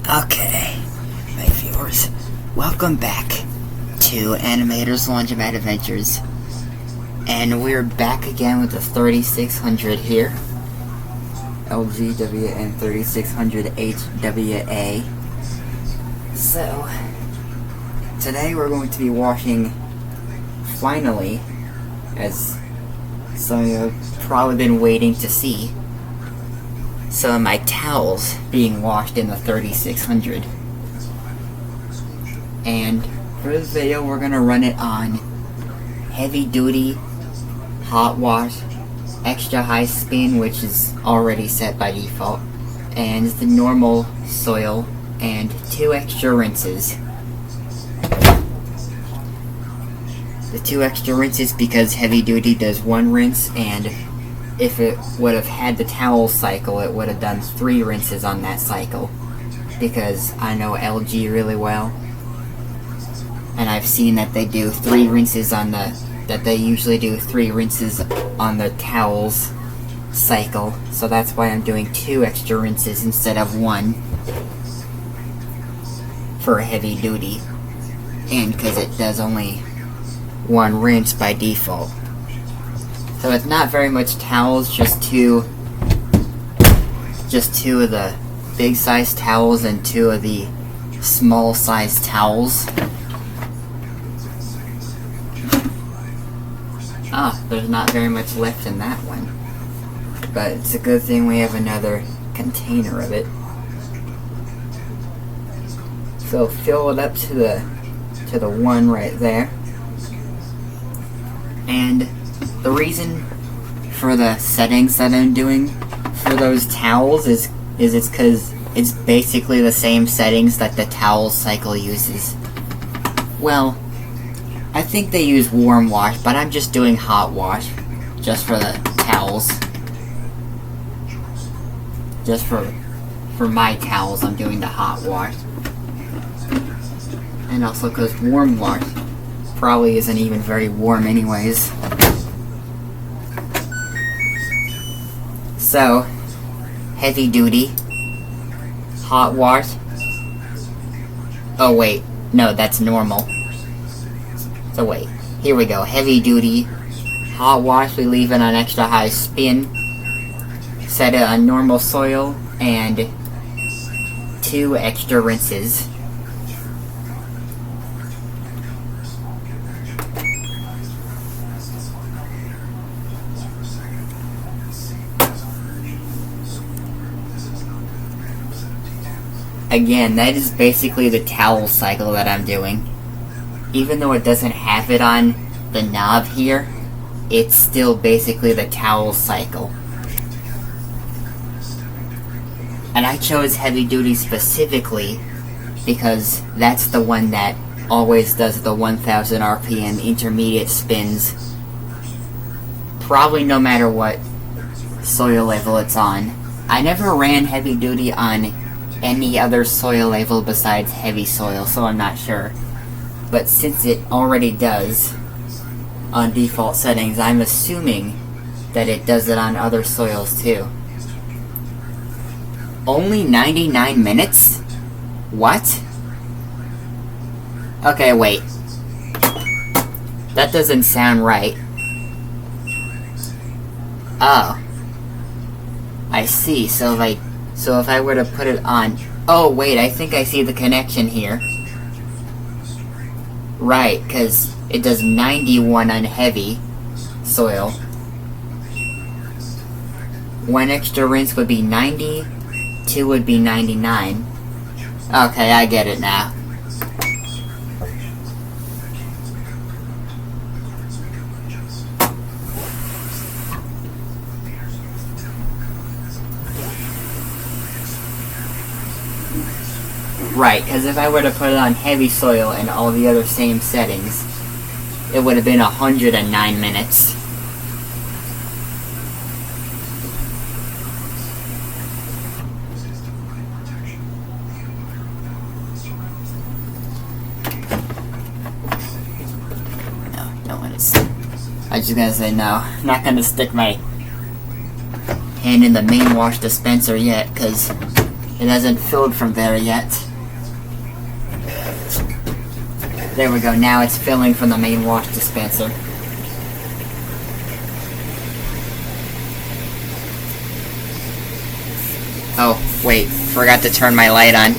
Okay, my viewers, welcome back to Animator's Laundromat Adventures, and we're back again with the 3600 here, LG WM3600HWA. So, today we're going to be washing, finally, as some of you have probably been waiting to see, some of my towels being washed in the 3600. And for this video we're going to run it on heavy duty, hot wash, extra high spin, which is already set by default, and the normal soil, and 2 extra rinses. The 2 extra rinses because heavy duty does 1 rinse, and if it would have had the towel cycle, it would have done 3 rinses on that cycle, because I know LG really well, and I've seen that they do 3 rinses on the, they usually do 3 rinses on the towels cycle, so that's why I'm doing 2 extra rinses instead of 1 for heavy duty, and because it does only 1 rinse by default. So it's not very much towels, just two of the big size towels and 2 of the small size towels. There's not very much left in that one, but it's a good thing we have another container of it. So fill it up to the one right there. And the reason for the settings that I'm doing for those towels is it's because it's basically the same settings that the towel cycle uses. Well, I think they use warm wash, but I'm just doing hot wash just for the towels. Just for my towels, I'm doing the hot wash. And also because warm wash probably isn't even very warm anyways. So, heavy duty, hot wash. Oh wait, no, that's normal. So wait, here we go. Heavy duty, hot wash, we leave it on extra high spin. Set it on normal soil, and 2 extra rinses. Again, that is basically the towel cycle that I'm doing. Even though it doesn't have it on the knob here, it's still basically the towel cycle. And I chose heavy duty specifically because that's the one that always does the 1000 RPM intermediate spins, probably no matter what soil level it's on. I never ran heavy duty on any other soil level besides heavy soil, so I'm not sure. But since it already does on default settings, I'm assuming that it does it on other soils too. Only 99 minutes? What? Okay, wait. That doesn't sound right. Oh. I see, so if I were to put it on... Oh, wait, I think I see the connection here. Right, because it does 91 on heavy soil. 1 extra rinse would be 90, 2 would be 99. Okay, I get it now. Right, because if I were to put it on heavy soil and all the other same settings, it would have been 109 minutes. No, don't want to. I was just gonna say no. I'm not gonna stick my hand in the main wash dispenser yet, because It hasn't filled from there yet. There we go, now it's filling from the main wash dispenser. Oh, wait, forgot to turn my light on.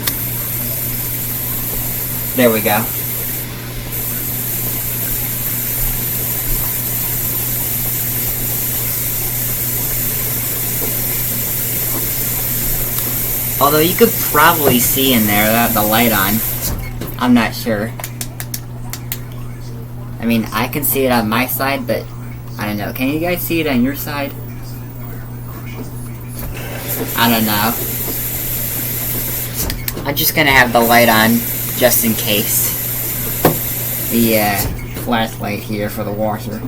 There we go. Although you could probably see in there without the light on. I'm not sure. I mean, I can see it on my side, but I don't know. Can you guys see it on your side? I don't know. I'm just gonna have the light on, just in case. The flashlight here for the washer.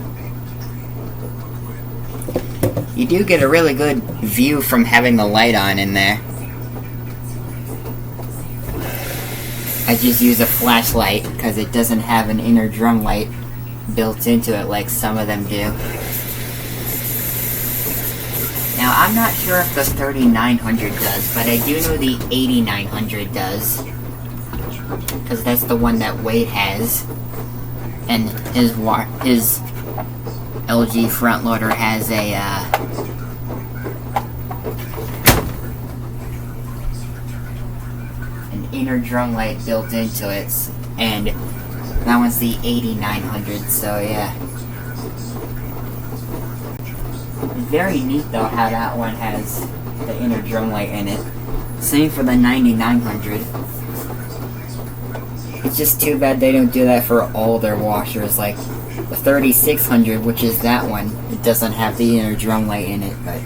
You do get a really good view from having the light on in there. I just use a flashlight because it doesn't have an inner drum light built into it like some of them do. Now, I'm not sure if the 3900 does, but I do know the 8900 does. Because that's the one that Wade has. And his LG front loader has a, an inner drum light built into it. And that one's the 8900, so yeah. Very neat though how that one has the inner drum light in it. Same for the 9900. It's just too bad they don't do that for all their washers. Like the 3600, which is that one, it doesn't have the inner drum light in it, but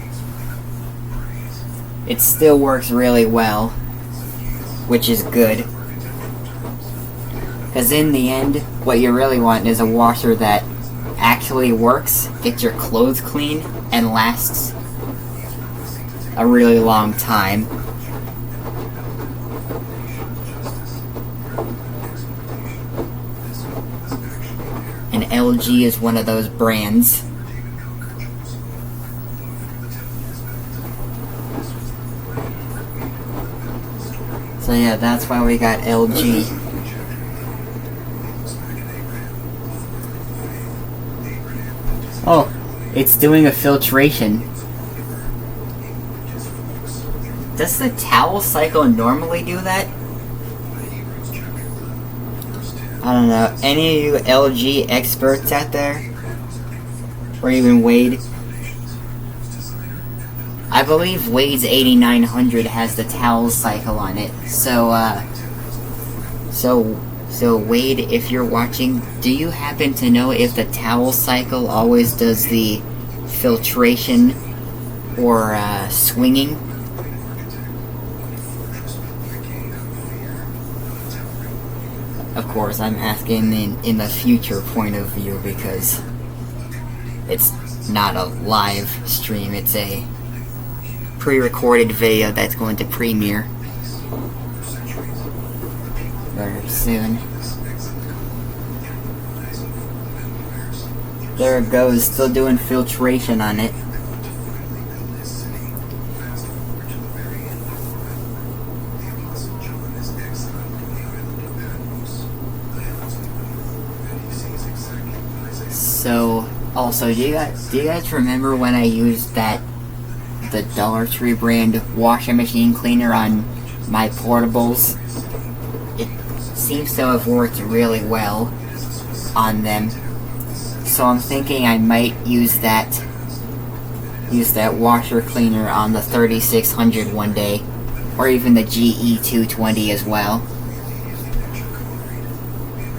it still works really well, which is good. Because in the end, what you really want is a washer that actually works, gets your clothes clean, and lasts a really long time. And LG is one of those brands. So yeah, that's why we got LG. Oh, it's doing a filtration. Does the towel cycle normally do that? I don't know. Any of you LG experts out there? Or even Wade? I believe Wade's 8900 has the towel cycle on it. So Wade, if you're watching, do you happen to know if the towel cycle always does the filtration or swinging? Of course, I'm asking in the future point of view because it's not a live stream, it's a pre-recorded video that's going to premiere very soon. There it goes, still doing filtration on it. So, also, do you guys remember when I used the Dollar Tree brand washing machine cleaner on my portables? It seems to have worked really well on them. So I'm thinking I might use that washer cleaner on the 3600 one day, or even the GE220 as well,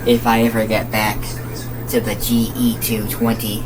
if I ever get back to the GE220.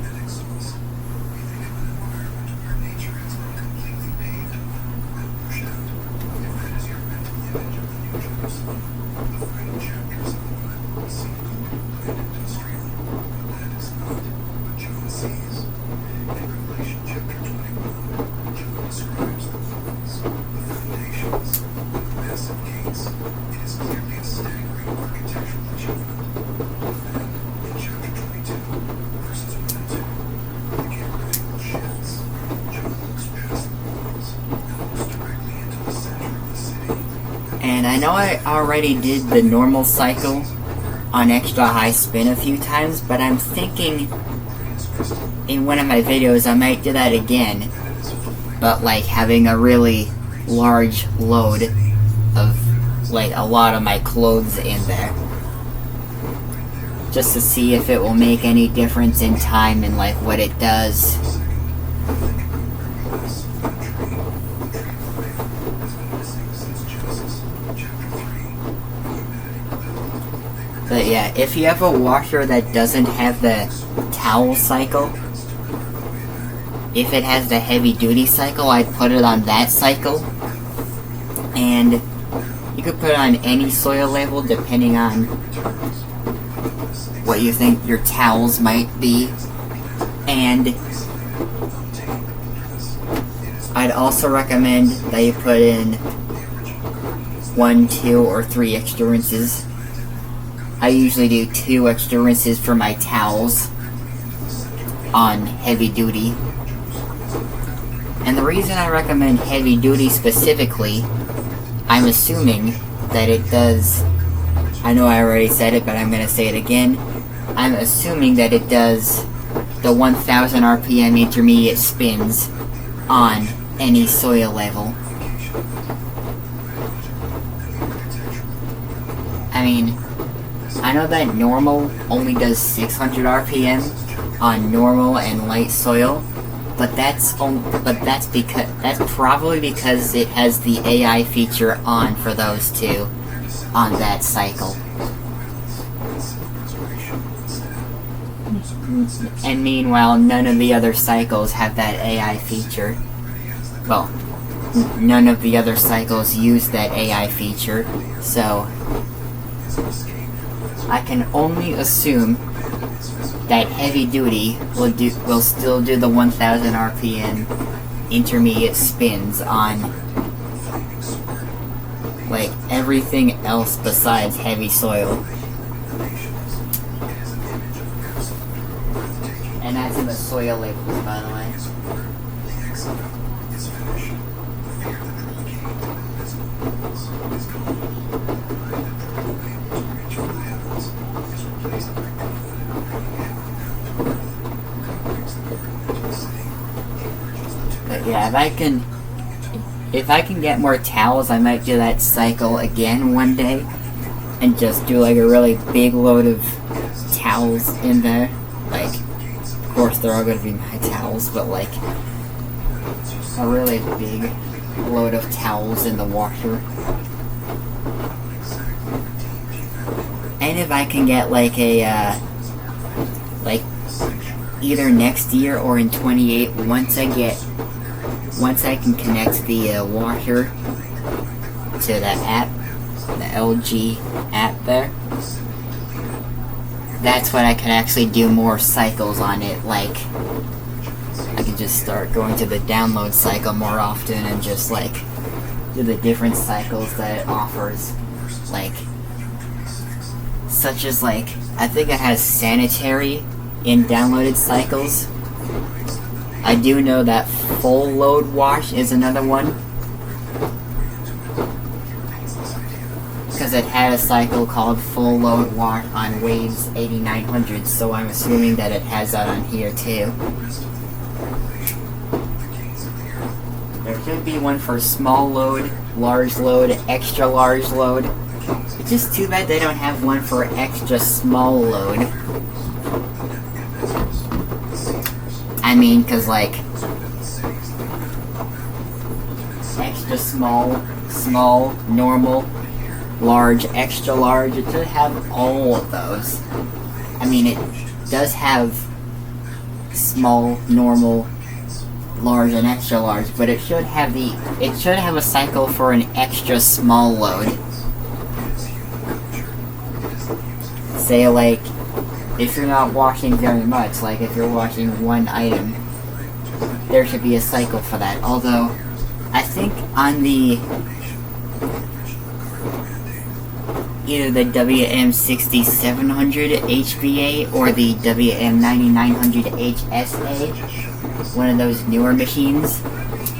And I know I already did the normal cycle on extra high spin a few times, but I'm thinking in one of my videos I might do that again, but like having a really large load of like a lot of my clothes in there, just to see if it will make any difference in time and like what it does. But yeah, if you have a washer that doesn't have the towel cycle, if it has the heavy duty cycle, I'd put it on that cycle. And you could put it on any soil level depending on what you think your towels might be. And I'd also recommend that you put in 1, 2, or 3 extra rinses. I usually do 2 extra rinses for my towels on heavy duty. And the reason I recommend heavy duty specifically, I'm assuming that it does, I know I already said it, but I'm going to say it again. I'm assuming that it does the 1000 RPM intermediate spins on any soil level. I mean, I know that normal only does 600 RPM on normal and light soil, but that's probably because it has the AI feature on for those two on that cycle. And meanwhile, none of the other cycles have that AI feature. Well, none of the other cycles use that AI feature, so I can only assume that heavy duty will still do the 1000 RPM intermediate spins on like everything else besides heavy soil. And that's in the soil labels, by the way. But yeah, if I can get more towels, I might do that cycle again one day and just do like a really big load of towels in there. Like, of course they're all gonna be my towels, but like a really big load of towels in the washer. And if I can get like a like either next year or in 28, once I can connect the washer to the app, the LG app there, that's when I can actually do more cycles on it. Like, I can just start going to the download cycle more often and just like do the different cycles that it offers. Like, such as like, I think it has sanitary in downloaded cycles. I do know that full load wash is another one, because it had a cycle called full load wash on Waves 8900, so I'm assuming that it has that on here too. There should be one for small load, large load, extra large load. It's just too bad they don't have one for extra small load. I mean, cause like extra small, small, normal, large, extra large, it should have all of those. I mean, it does have small, normal, large, and extra large, but it should have a cycle for an extra small load. Say like, if you're not washing very much, like if you're washing one item, there should be a cycle for that. Although, I think on the either the WM3600HWA or the WM9900HSA, one of those newer machines,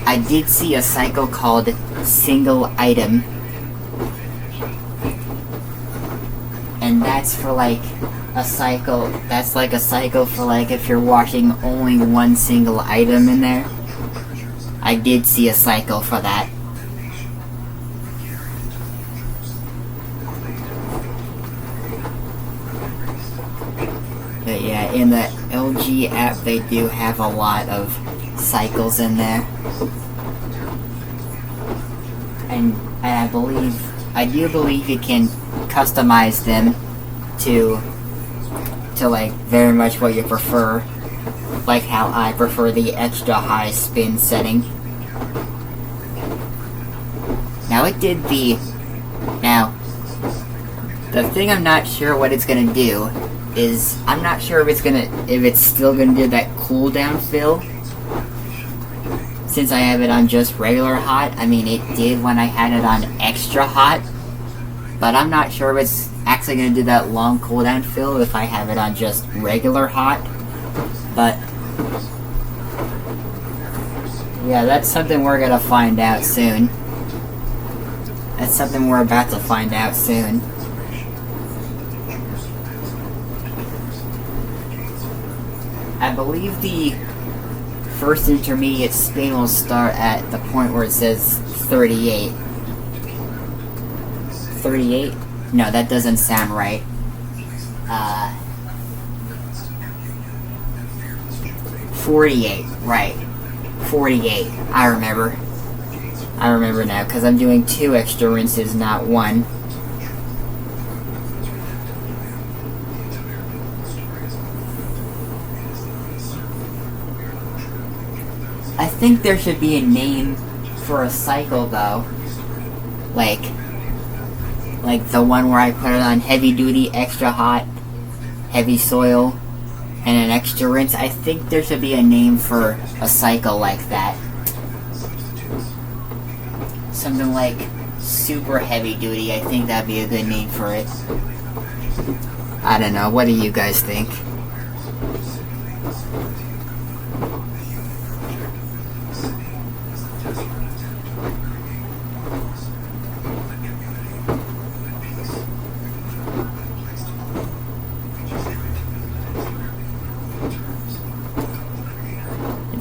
I did see a cycle called single item, and that's for like a cycle. That's like a cycle for like if you're washing only one single item in there. I did see a cycle for that. But yeah, in the LG app they do have a lot of cycles in there. And I do believe you can customize them to like very much what you prefer, like how I prefer the extra high spin setting. Now the thing I'm not sure what it's gonna do is I'm not sure if it's still gonna do that cooldown fill. Since I have it on just regular hot, I mean it did when I had it on extra hot, but I'm not sure if it's actually going to do that long cooldown fill if I have it on just regular hot. But yeah, that's something we're going to find out soon. That's something we're about to find out soon. I believe the first intermediate spin will start at the point where it says 38. 38? No, that doesn't sound right. 48, right. 48. I remember now, because I'm doing 2 extra rinses, not 1. I think there should be a name for a cycle, though. Like the one where I put it on heavy duty, extra hot, heavy soil, and an extra rinse. I think there should be a name for a cycle like that. Something like super heavy duty. I think that'd be a good name for it. I don't know. What do you guys think?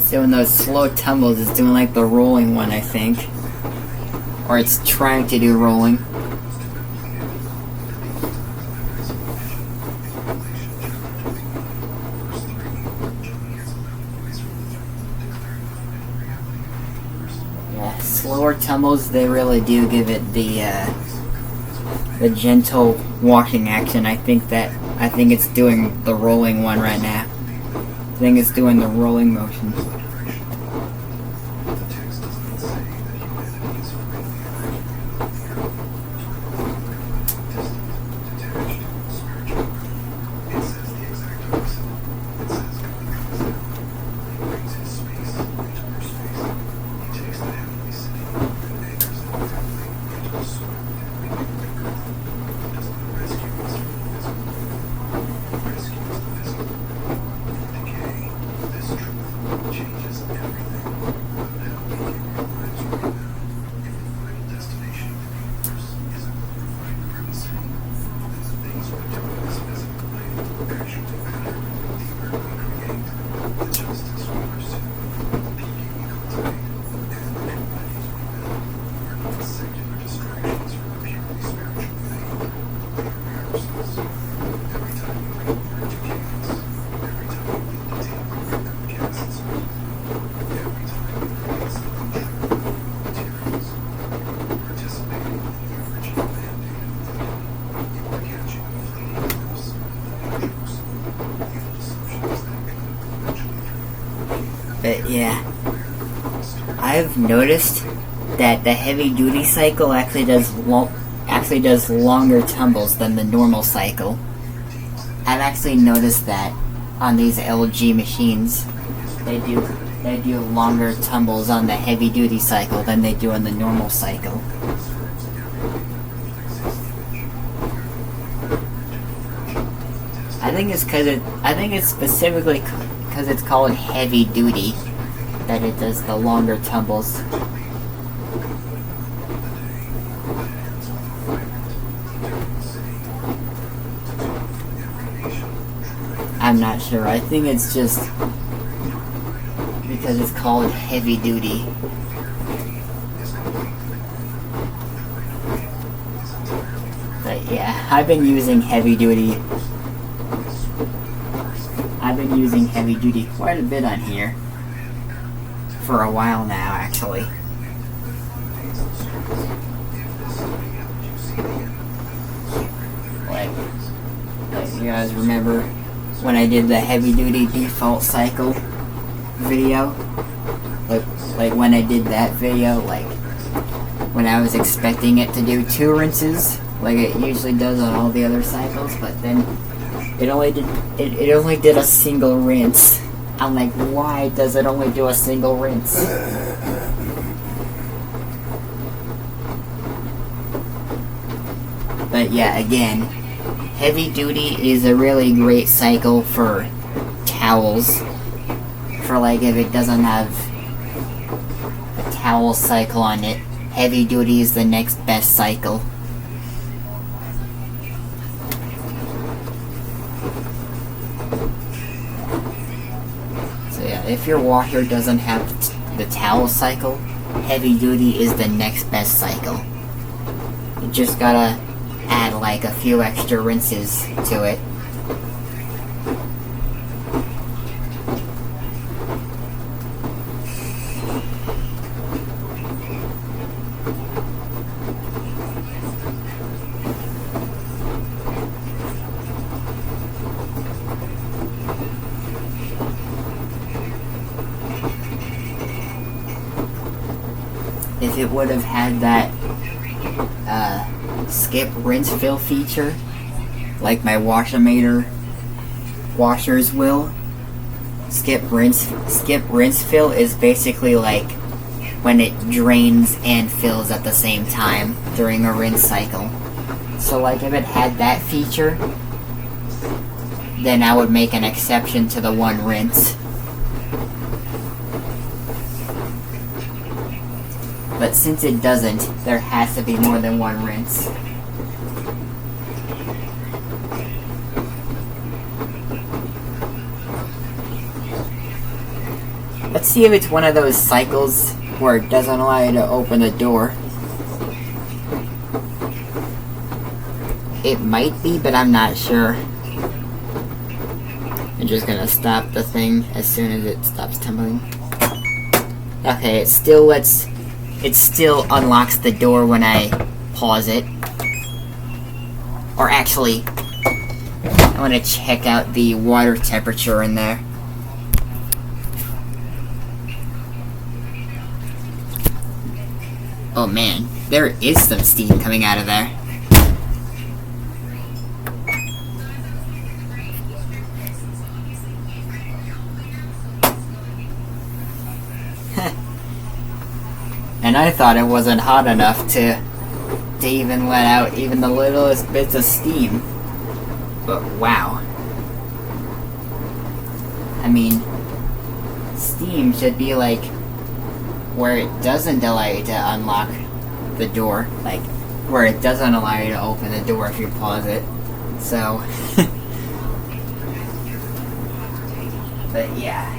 Doing those slow tumbles, it's doing like the rolling one, I think. Or it's trying to do rolling. Yeah, slower tumbles, they really do give it the gentle washing action. I think it's doing the rolling one right now. I think it's doing the rolling motion. But yeah, I've noticed that the heavy duty cycle actually does longer tumbles than the normal cycle. I've actually noticed that on these LG machines. They do longer tumbles on the heavy duty cycle than they do on the normal cycle. I think it's specifically because it's called heavy duty that it does the longer tumbles. I'm not sure. I think it's just because it's called heavy duty. But yeah, I've been using heavy duty. Quite a bit on here for a while now, actually. Like you guys remember when I did the heavy duty default cycle video? Like when I did that video, like when I was expecting it to do 2 rinses, like it usually does on all the other cycles, but then it only did a single rinse. I'm like, why does it only do a single rinse? But yeah, again, heavy duty is a really great cycle for towels. For like if it doesn't have a towel cycle on it, heavy duty is the next best cycle. So yeah, if your washer doesn't have the towel cycle, heavy duty is the next best cycle. You just gotta add like a few extra rinses to it. If it would have had that skip rinse fill feature, like my WashiMator washers will, skip rinse fill is basically like when it drains and fills at the same time during a rinse cycle. So like if it had that feature, then I would make an exception to the 1 rinse. But since it doesn't, there has to be more than 1 rinse. Let's see if it's one of those cycles where it doesn't allow you to open the door. It might be, but I'm not sure. I'm just gonna stop the thing as soon as it stops tumbling. Okay, it still unlocks the door when I pause it. Or actually, I want to check out the water temperature in there. Oh man, there is some steam coming out of there. And I thought it wasn't hot enough to even let out even the littlest bits of steam. But wow. I mean, steam should be like where it doesn't allow you to unlock the door. Like, where it doesn't allow you to open the door if you pause it. So, but yeah.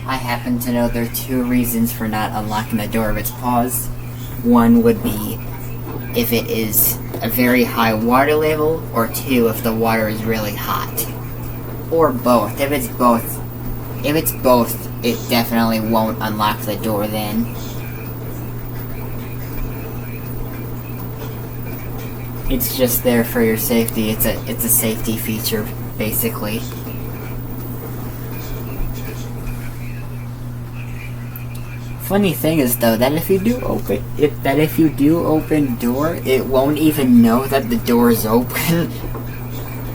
I happen to know there are 2 reasons for not unlocking the door if it's paused. One would be if it is a very high water level, or 2 if the water is really hot. Or both. If it's both, it definitely won't unlock the door then. It's just there for your safety. It's a safety feature, basically. Funny thing is though that if you do open door, it won't even know that the door is open.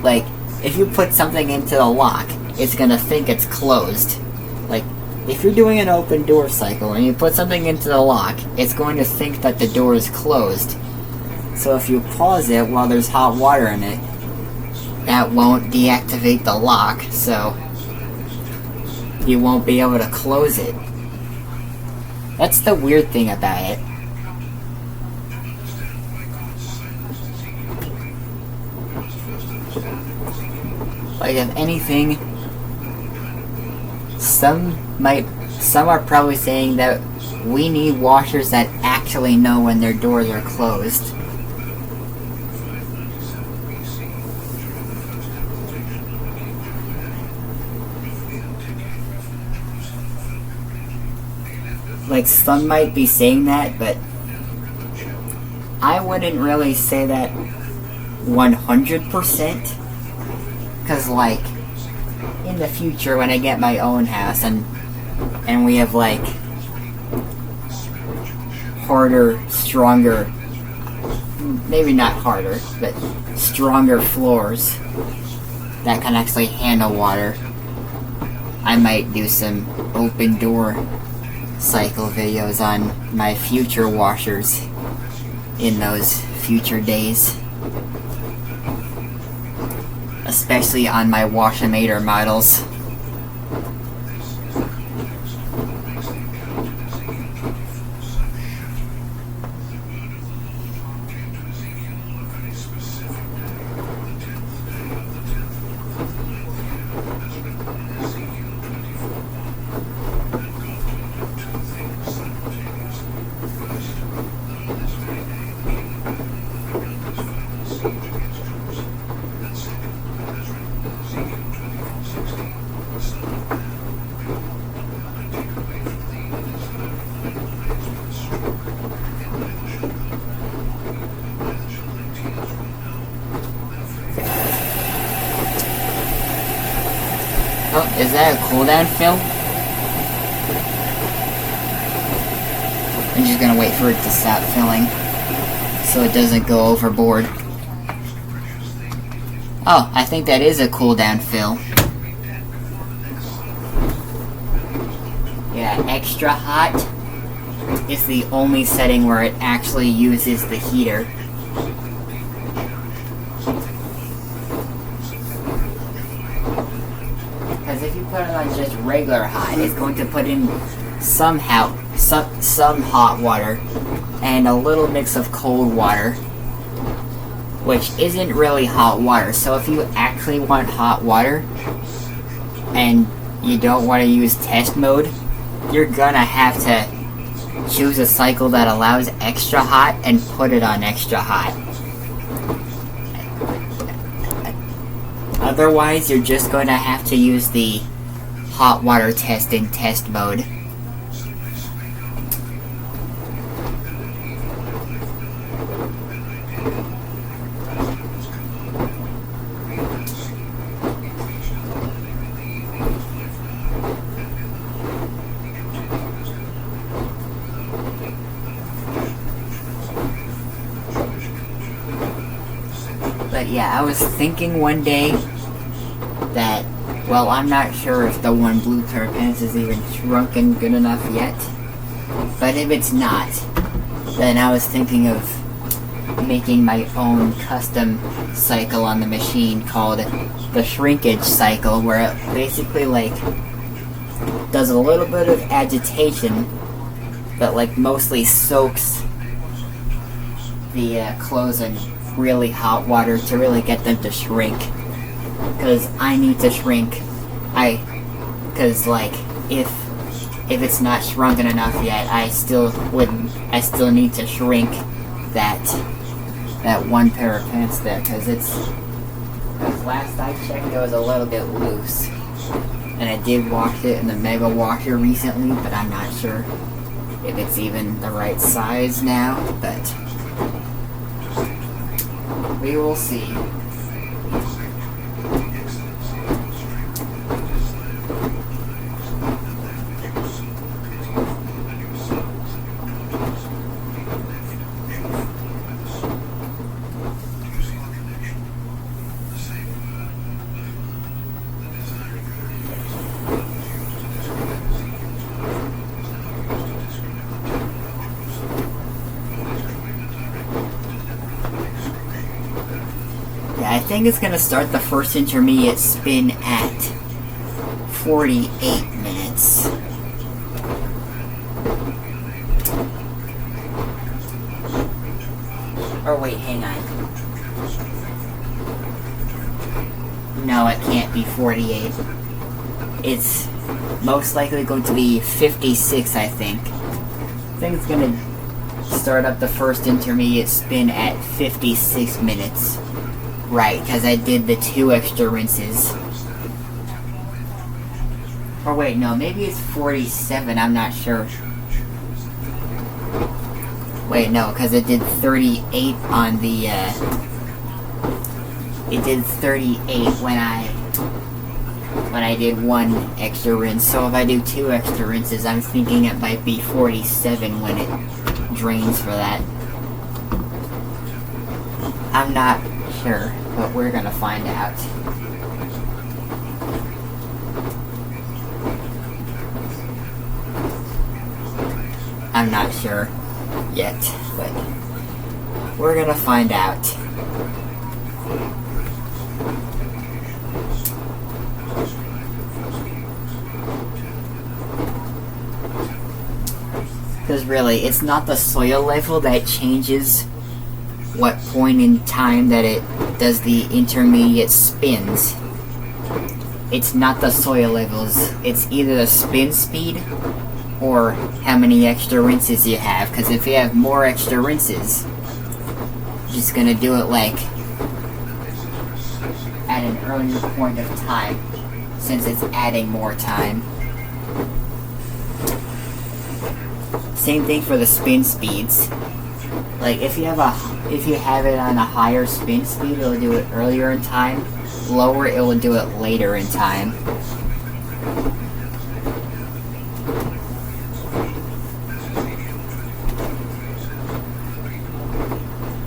Like, if you put something into the lock, it's gonna think it's closed. Like, if you're doing an open door cycle and you put something into the lock, it's going to think that the door is closed. So if you pause it while there's hot water in it, that won't deactivate the lock, so you won't be able to close it. That's the weird thing about it. Like, if anything, some are probably saying that we need washers that actually know when their doors are closed. Like, some might be saying that, but I wouldn't really say that 100%. Because, like, in the future when I get my own house and we have, like, harder, stronger, maybe not harder, but stronger floors that can actually handle water, I might do some open door cycle videos on my future washers in those future days. Especially on my WashiMator models. Oh, is that a cooldown fill? I'm just gonna wait for it to stop filling so it doesn't go overboard. Oh, I think that is a cooldown fill. Yeah, extra hot is the only setting where it actually uses the heater. Because if you put it on just regular hot, it's going to put in some hot water and a little mix of cold water, which isn't really hot water. So if you actually want hot water and you don't want to use test mode, you're gonna have to choose a cycle that allows extra hot and put it on extra hot. Otherwise, you're just going to have to use the hot water test in test mode. But yeah, I was thinking one day that, well, I'm not sure if the one blue pair of pants is even shrunken good enough yet. But if it's not, then I was thinking of making my own custom cycle on the machine called the shrinkage cycle, where it basically, like, does a little bit of agitation, but, like, mostly soaks the clothes in really hot water to really get them to shrink. Because I need to shrink. Because, like, if it's not shrunken enough yet, I still need to shrink that one pair of pants there, because last I checked it was a little bit loose. And I did wash it in the Mega Washer recently, but I'm not sure if it's even the right size now, but we will see. I think it's going to start the first intermediate spin at 48 minutes. Or wait, hang on. No, it can't be 48. It's most likely going to be 56, I think. I think it's going to start up the first intermediate spin at 56 minutes. Right, because I did the 2 extra rinses. Or wait, no, maybe it's 47, I'm not sure. Wait, no, because it did 38 on the, it did 38 when I did 1 extra rinse. So if I do 2 extra rinses, I'm thinking it might be 47 when it drains for that. I'm not sure, but we're gonna find out. I'm not sure yet, but we're gonna find out. Because really, it's not the soil level that changes what point in time that it does the intermediate spins. It's not the soil levels, it's either the spin speed or how many extra rinses you have. Because if you have more extra rinses, you're just gonna do it like at an earlier point of time, since it's adding more time. Same thing for the spin speeds. Like if you have it on a higher spin speed, it'll do it earlier in time. Lower, it will do it later in time.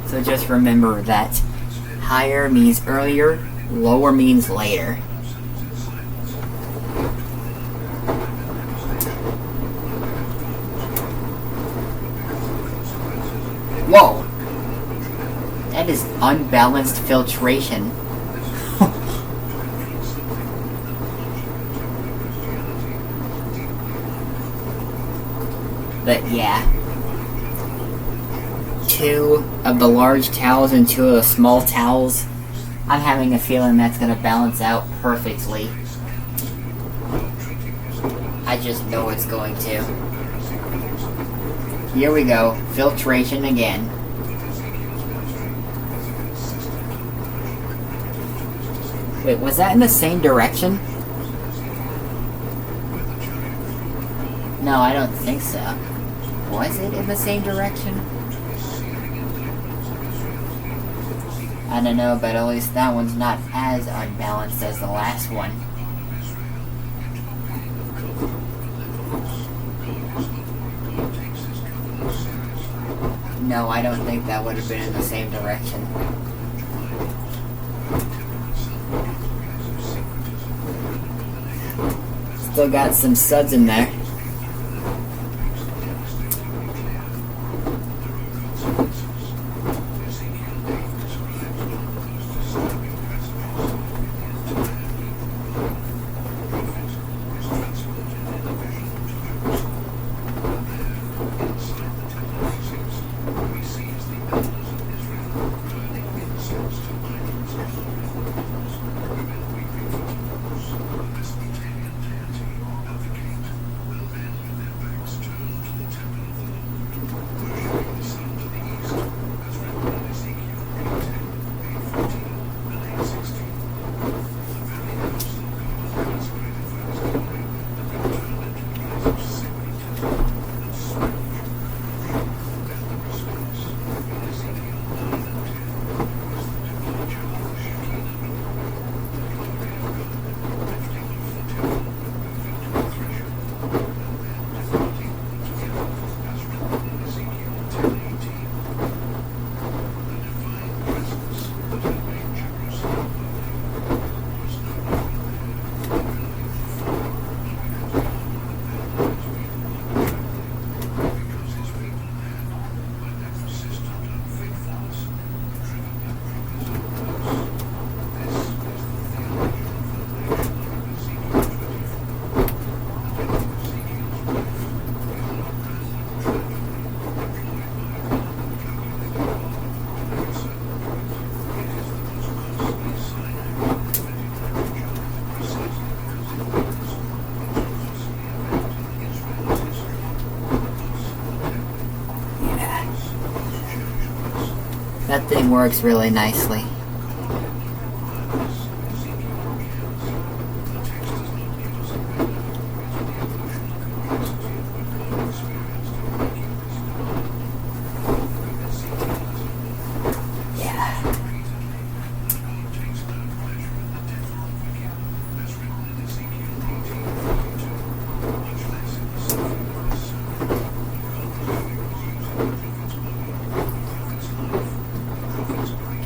So just remember that higher means earlier, lower means later. Whoa! That is unbalanced filtration. But yeah. 2 of the large towels and 2 of the small towels. I'm having a feeling that's going to balance out perfectly. I just know it's going to. Here we go. Filtration again. Wait, was that in the same direction? No, I don't think so. Was it in the same direction? I don't know, but at least that one's not as unbalanced as the last one. No, I don't think that would have been in the same direction. Still got some suds in there. That thing works really nicely.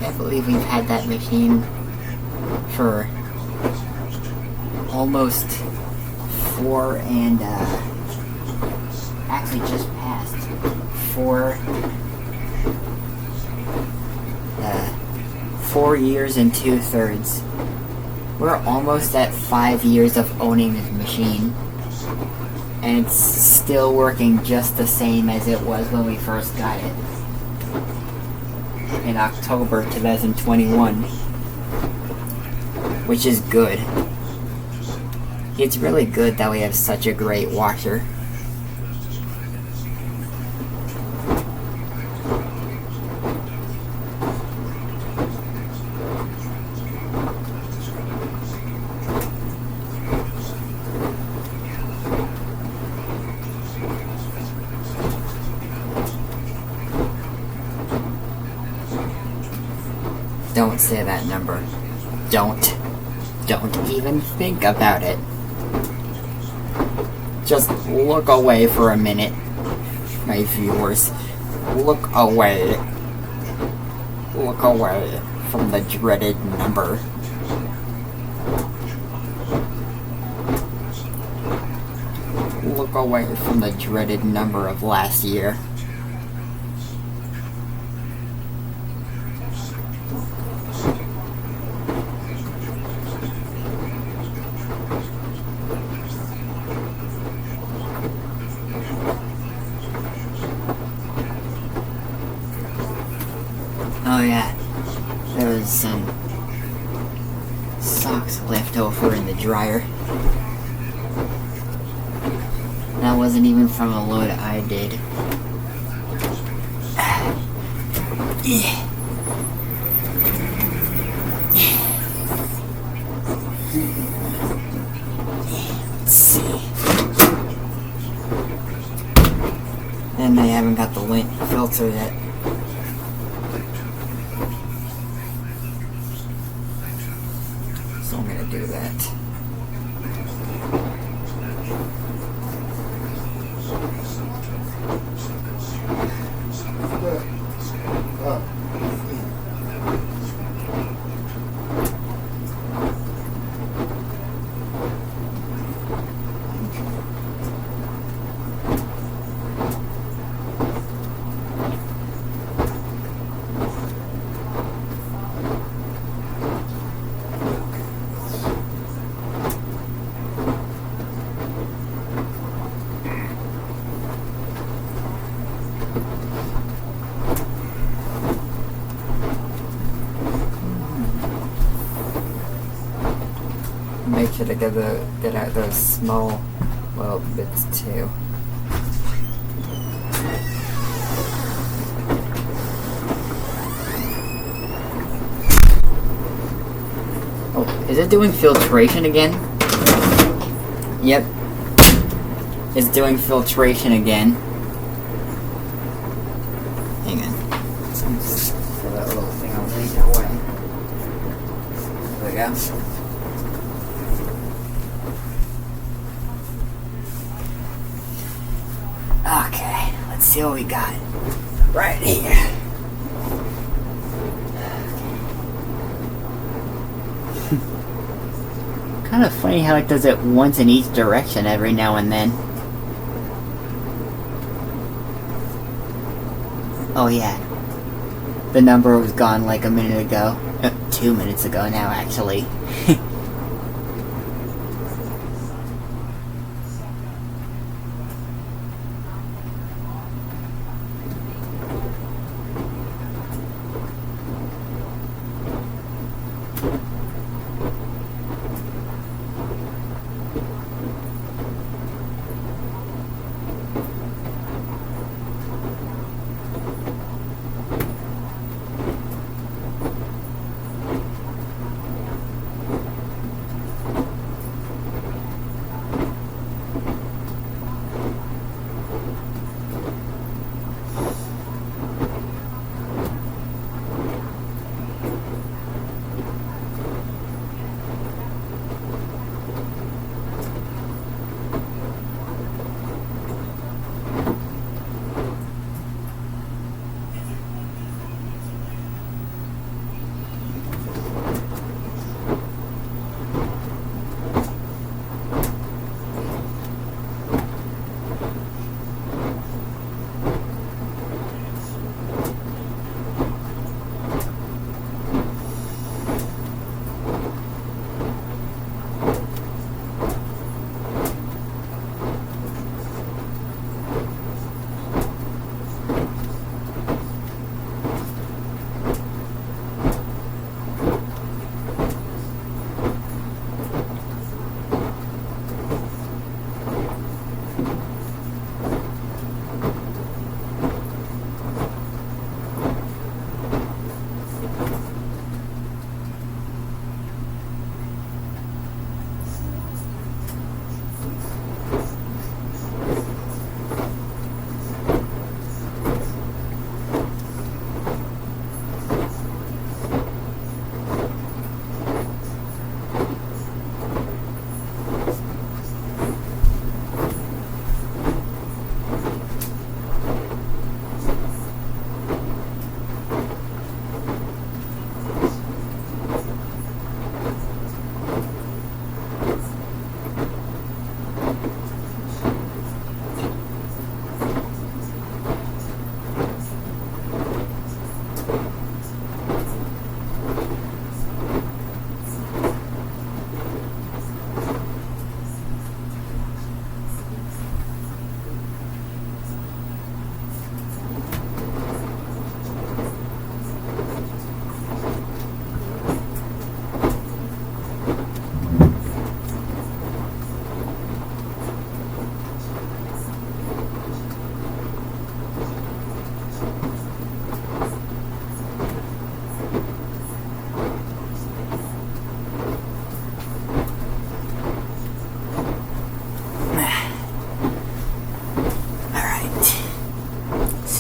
I believe we've had that machine for almost actually just past 4 years and 2/3. We're almost at 5 years of owning this machine, and it's still working just the same as it was when we first got it in October 2021, which is good. It's really good that we have such a great washer. Don't say that number. Don't even think about it. Just look away for a minute, my viewers. Look away. Look away from the dreaded number. Look away from the dreaded number of last year. Oh yeah, there was some socks left over in the dryer. That wasn't even from a load I did. Let's see. And I haven't got the lint filter yet. So I'm gonna do that. Make sure to get out those small little bits too. Oh, is it doing filtration again? Yep. It's doing filtration again. Hang on. Let's throw that little thing away. There we go. Okay, let's see what we got right here. Kind of funny how it does it once in each direction every now and then. Oh yeah, the number was gone like a minute ago. 2 minutes ago now, actually.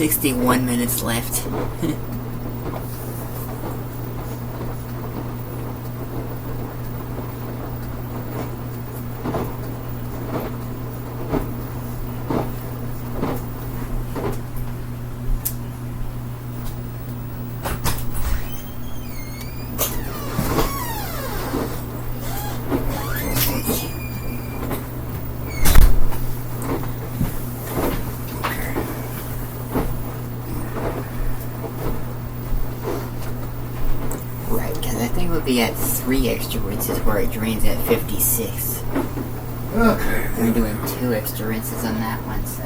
61 minutes left. Be at 3 extra rinses where it drains at 56. Okay. We're doing 2 extra rinses on that one, so.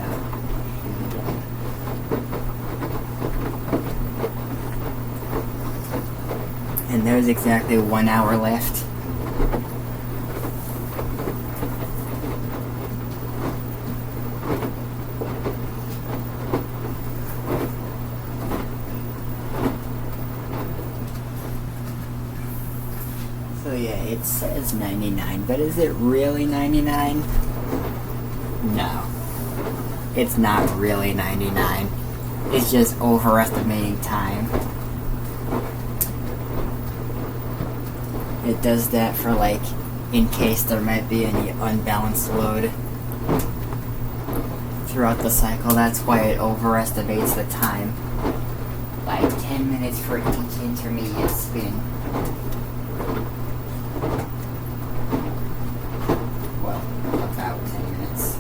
And there's exactly 1 hour left. So yeah, it says 99, but is it really 99? No. It's not really 99. It's just overestimating time. It does that for, like, in case there might be any unbalanced load throughout the cycle. That's why it overestimates the time. Like 10 minutes for each intermediate spin. Well, about 10 minutes.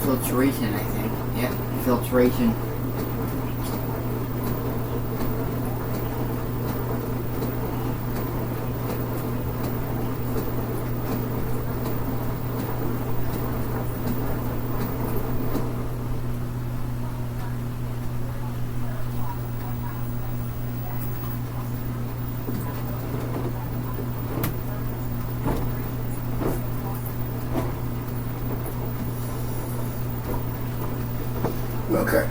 Filtration, I think. Yep, filtration. Okay.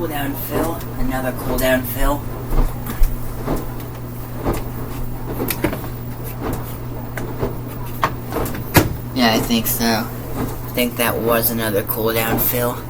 cool down fill. Another cool down fill. Yeah, I think so. I think that was another cool down fill.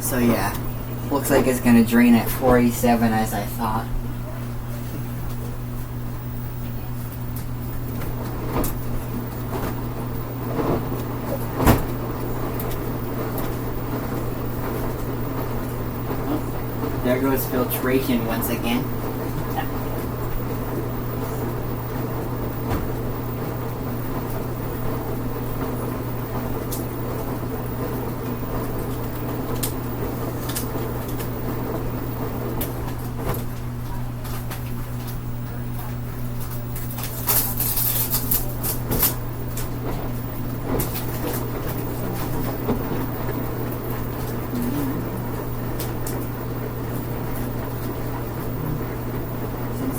So yeah, looks like it's gonna drain at 487 as I thought. Oh, there goes filtration once again.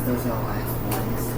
Those are the last ones.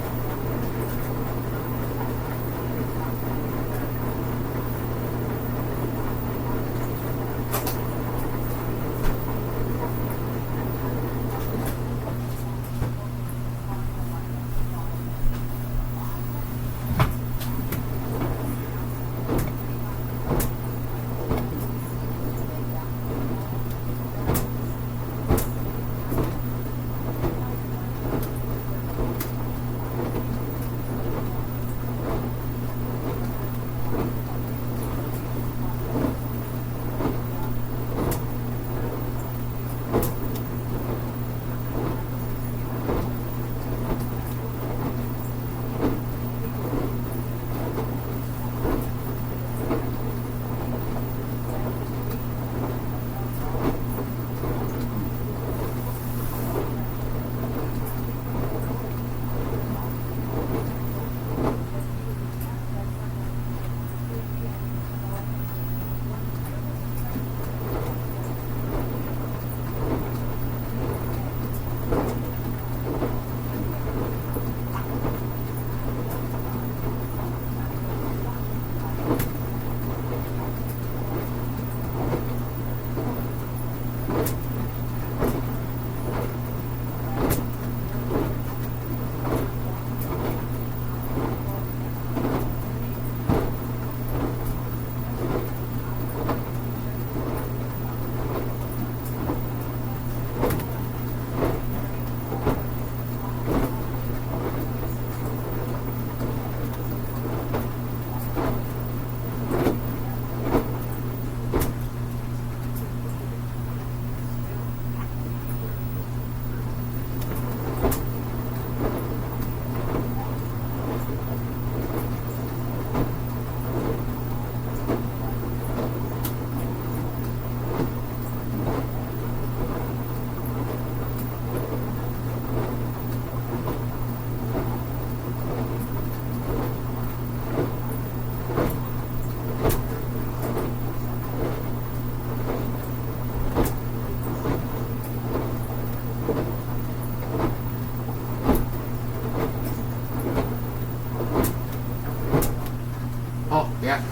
Oh, yeah.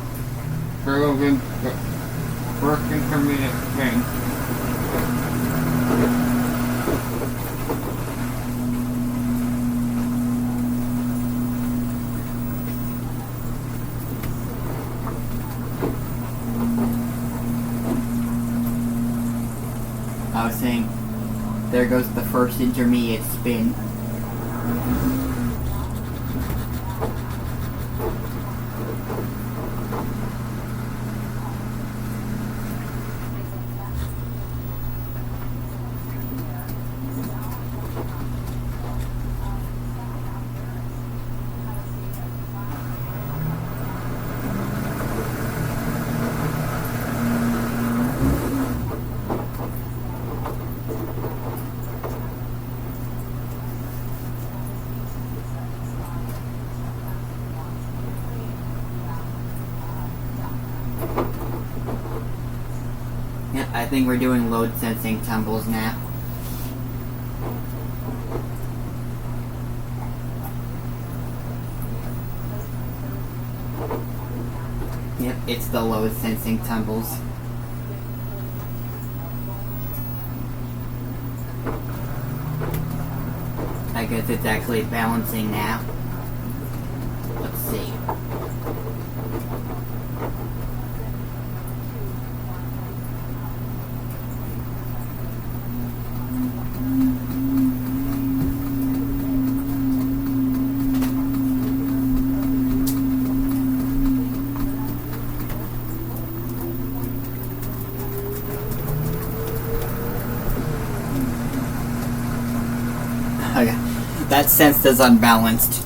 Berlin, work intermediate thing. I was saying, there goes the first intermediate spin. Yep, I think we're doing load sensing tumbles now. Yep, it's the load sensing tumbles. I guess it's actually balancing now. Let's see. Okay, that sense is unbalanced.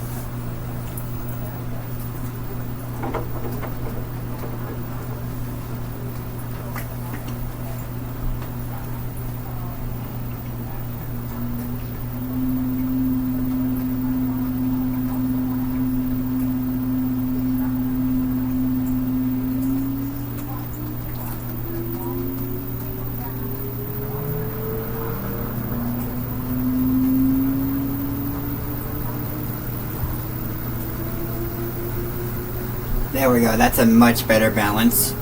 There we go, that's a much better balance.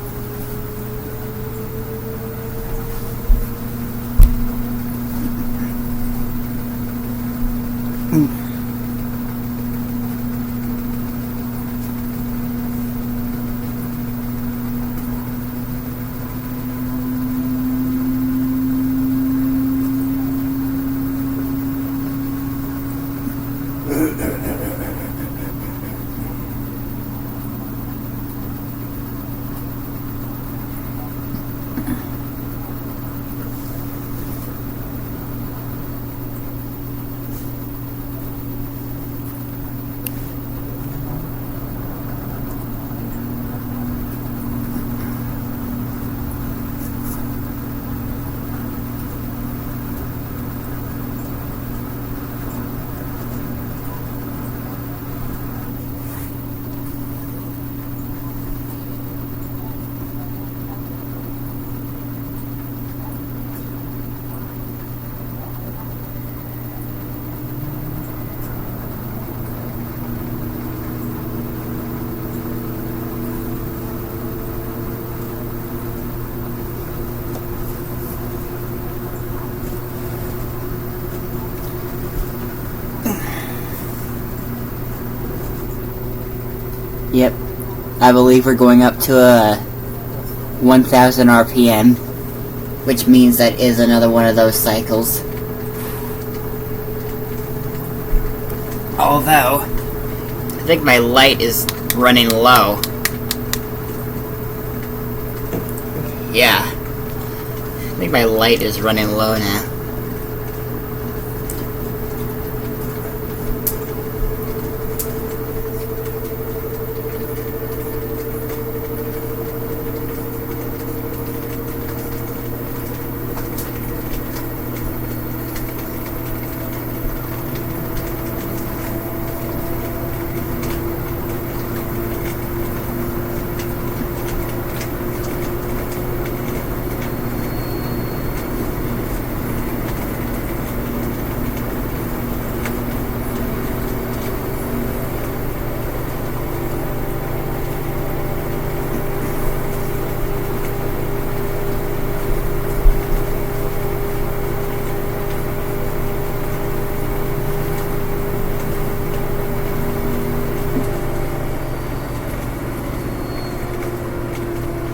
Yep, I believe we're going up to a 1000 RPM, which means that is another one of those cycles. Although, I think my light is running low. Yeah, I think my light is running low now.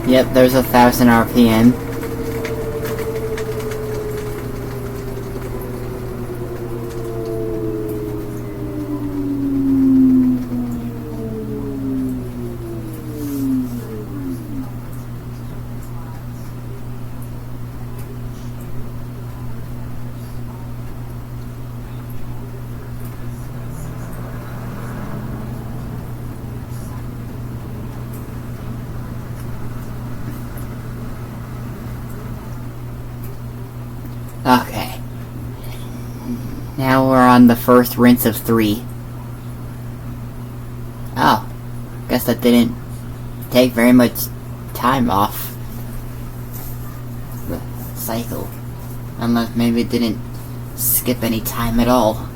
Yep, there's 1000 RPM. Okay. Now we're on the first rinse of 3. Oh. Guess that didn't take very much time off the cycle. Unless maybe it didn't skip any time at all.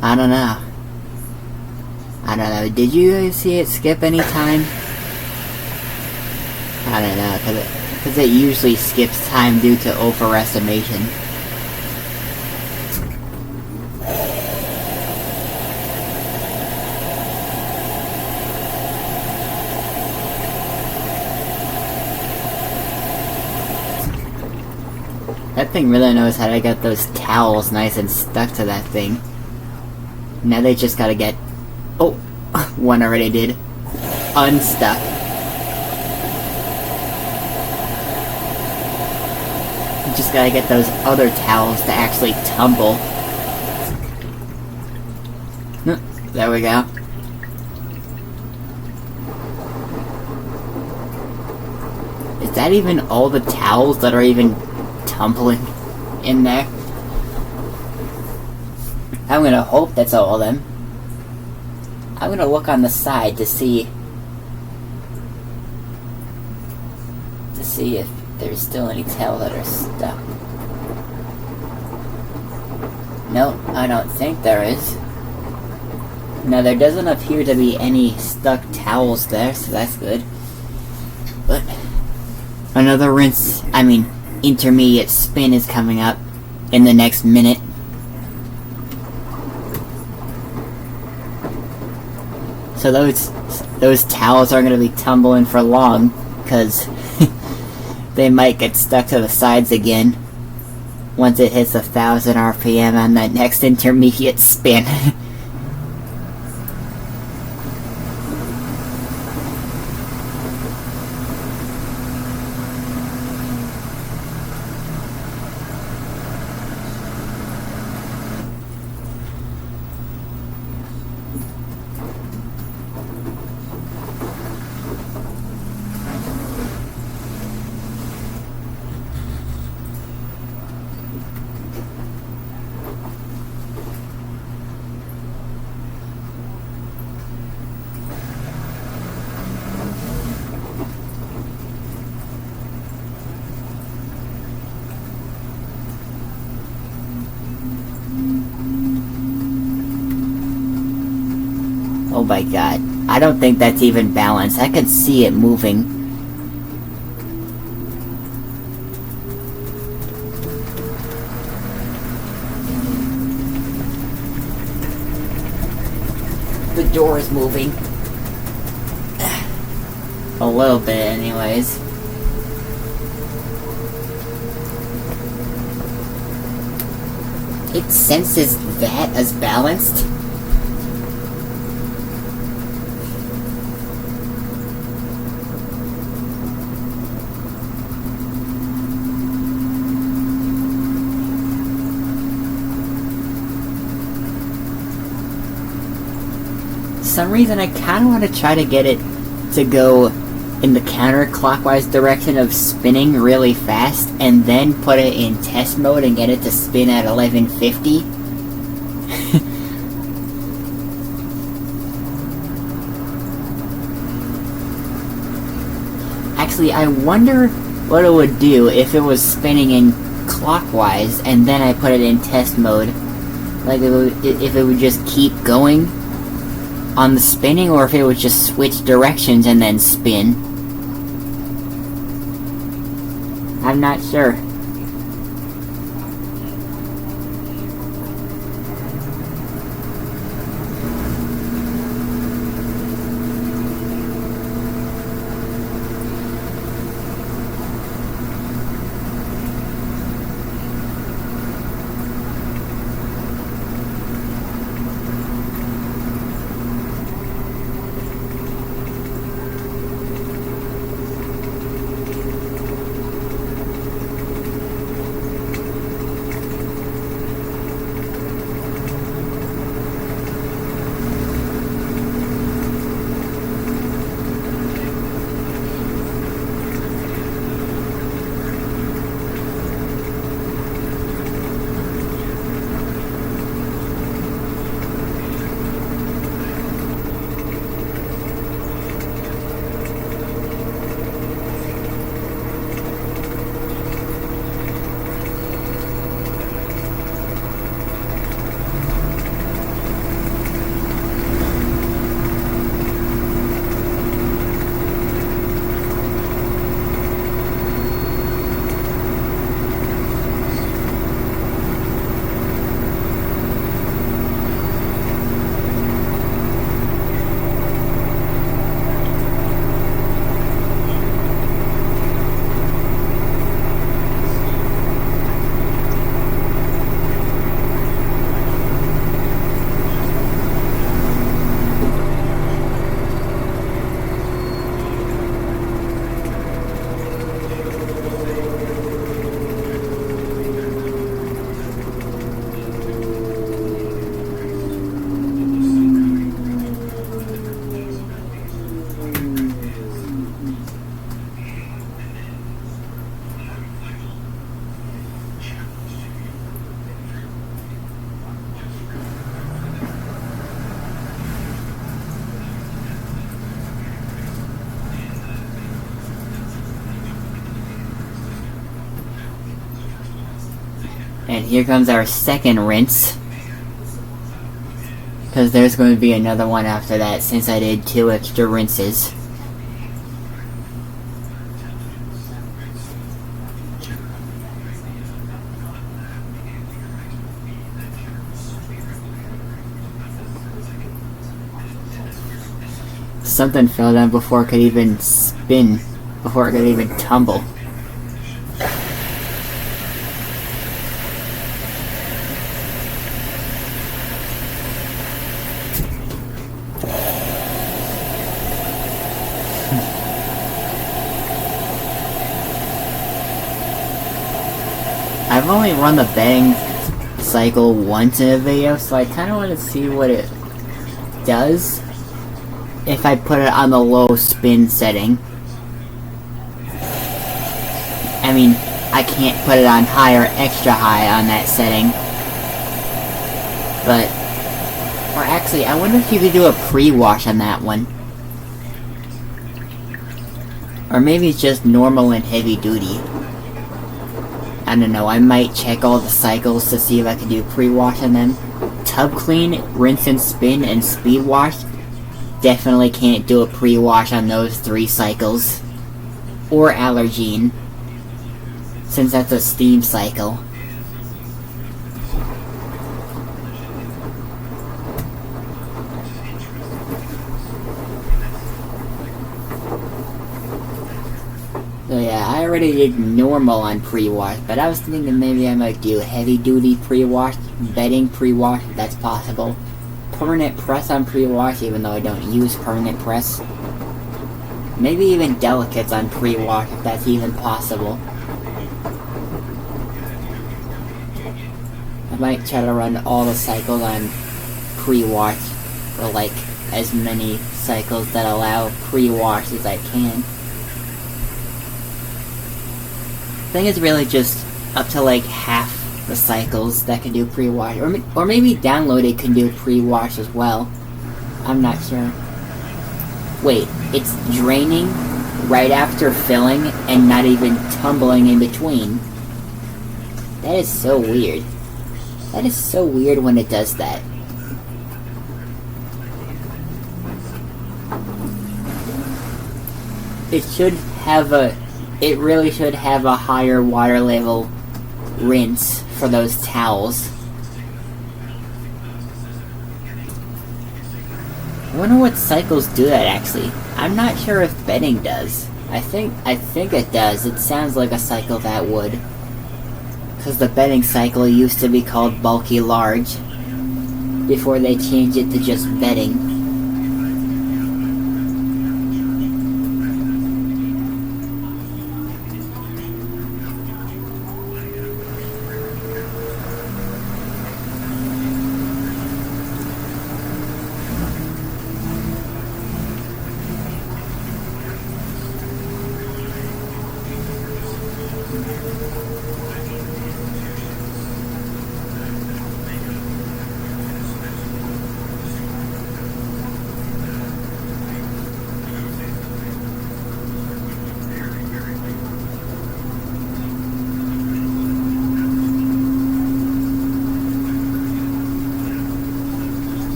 I don't know. Did you guys see it skip any time? I don't know, because it usually skips time due to overestimation. That thing really knows how to get those towels nice and stuck to that thing. Now they just gotta get... Oh! One already did. Unstuck. You just gotta get those other towels to actually tumble. There we go. Is that even all the towels that are even tumbling in there? I'm gonna hope that's all of them. I'm gonna look on the side to see if there's still any towels that are stuck. Nope, I don't think there is. No, there doesn't appear to be any stuck towels there, so that's good. But another intermediate spin is coming up in the next minute. So those towels aren't going to be tumbling for long, because they might get stuck to the sides again once it hits 1,000 RPM on that next intermediate spin. Oh my god. I don't think that's even balanced. I could see it moving. The door is moving. A little bit anyways. It senses that as balanced? For some reason I kind of want to try to get it to go in the counterclockwise direction of spinning really fast and then put it in test mode and get it to spin at 1150. Actually, I wonder what it would do if it was spinning in clockwise and then I put it in test mode. Like if it would just keep going on the spinning, or if it would just switch directions and then spin. I'm not sure. here comes our second rinse. Because there's going to be another one after that since I did 2 extra rinses. Something fell down before it could even spin, before it could even tumble. I've only run the bang cycle once in a video, so I kind of want to see what it does if I put it on the low spin setting. I mean, I can't put it on high or extra high on that setting. But, or actually, I wonder if you could do a pre-wash on that one. Or maybe it's just normal and heavy duty. I don't know, I might check all the cycles to see if I can do pre-wash on them. Tub clean, rinse and spin, and speed wash. Definitely can't do a pre-wash on those 3 cycles. Or allergene, since that's a steam cycle. So yeah, I already did normal on pre-wash, but I was thinking maybe I might do heavy duty pre-wash, bedding pre-wash if that's possible. Permanent press on pre-wash, even though I don't use permanent press. Maybe even delicates on pre-wash if that's even possible. I might try to run all the cycles on pre-wash, or like as many cycles that allow pre-wash as I can. I think it's really just up to like half the cycles that can do pre-wash, or maybe downloaded can do pre-wash as well. I'm not sure. Wait, it's draining right after filling and not even tumbling in between. That is so weird. That is so weird when it does that. It really should have a higher water level rinse for those towels. I wonder what cycles do that actually. I'm not sure if bedding does. I think it does. It sounds like a cycle that would. Because the bedding cycle used to be called bulky large before they changed it to just bedding.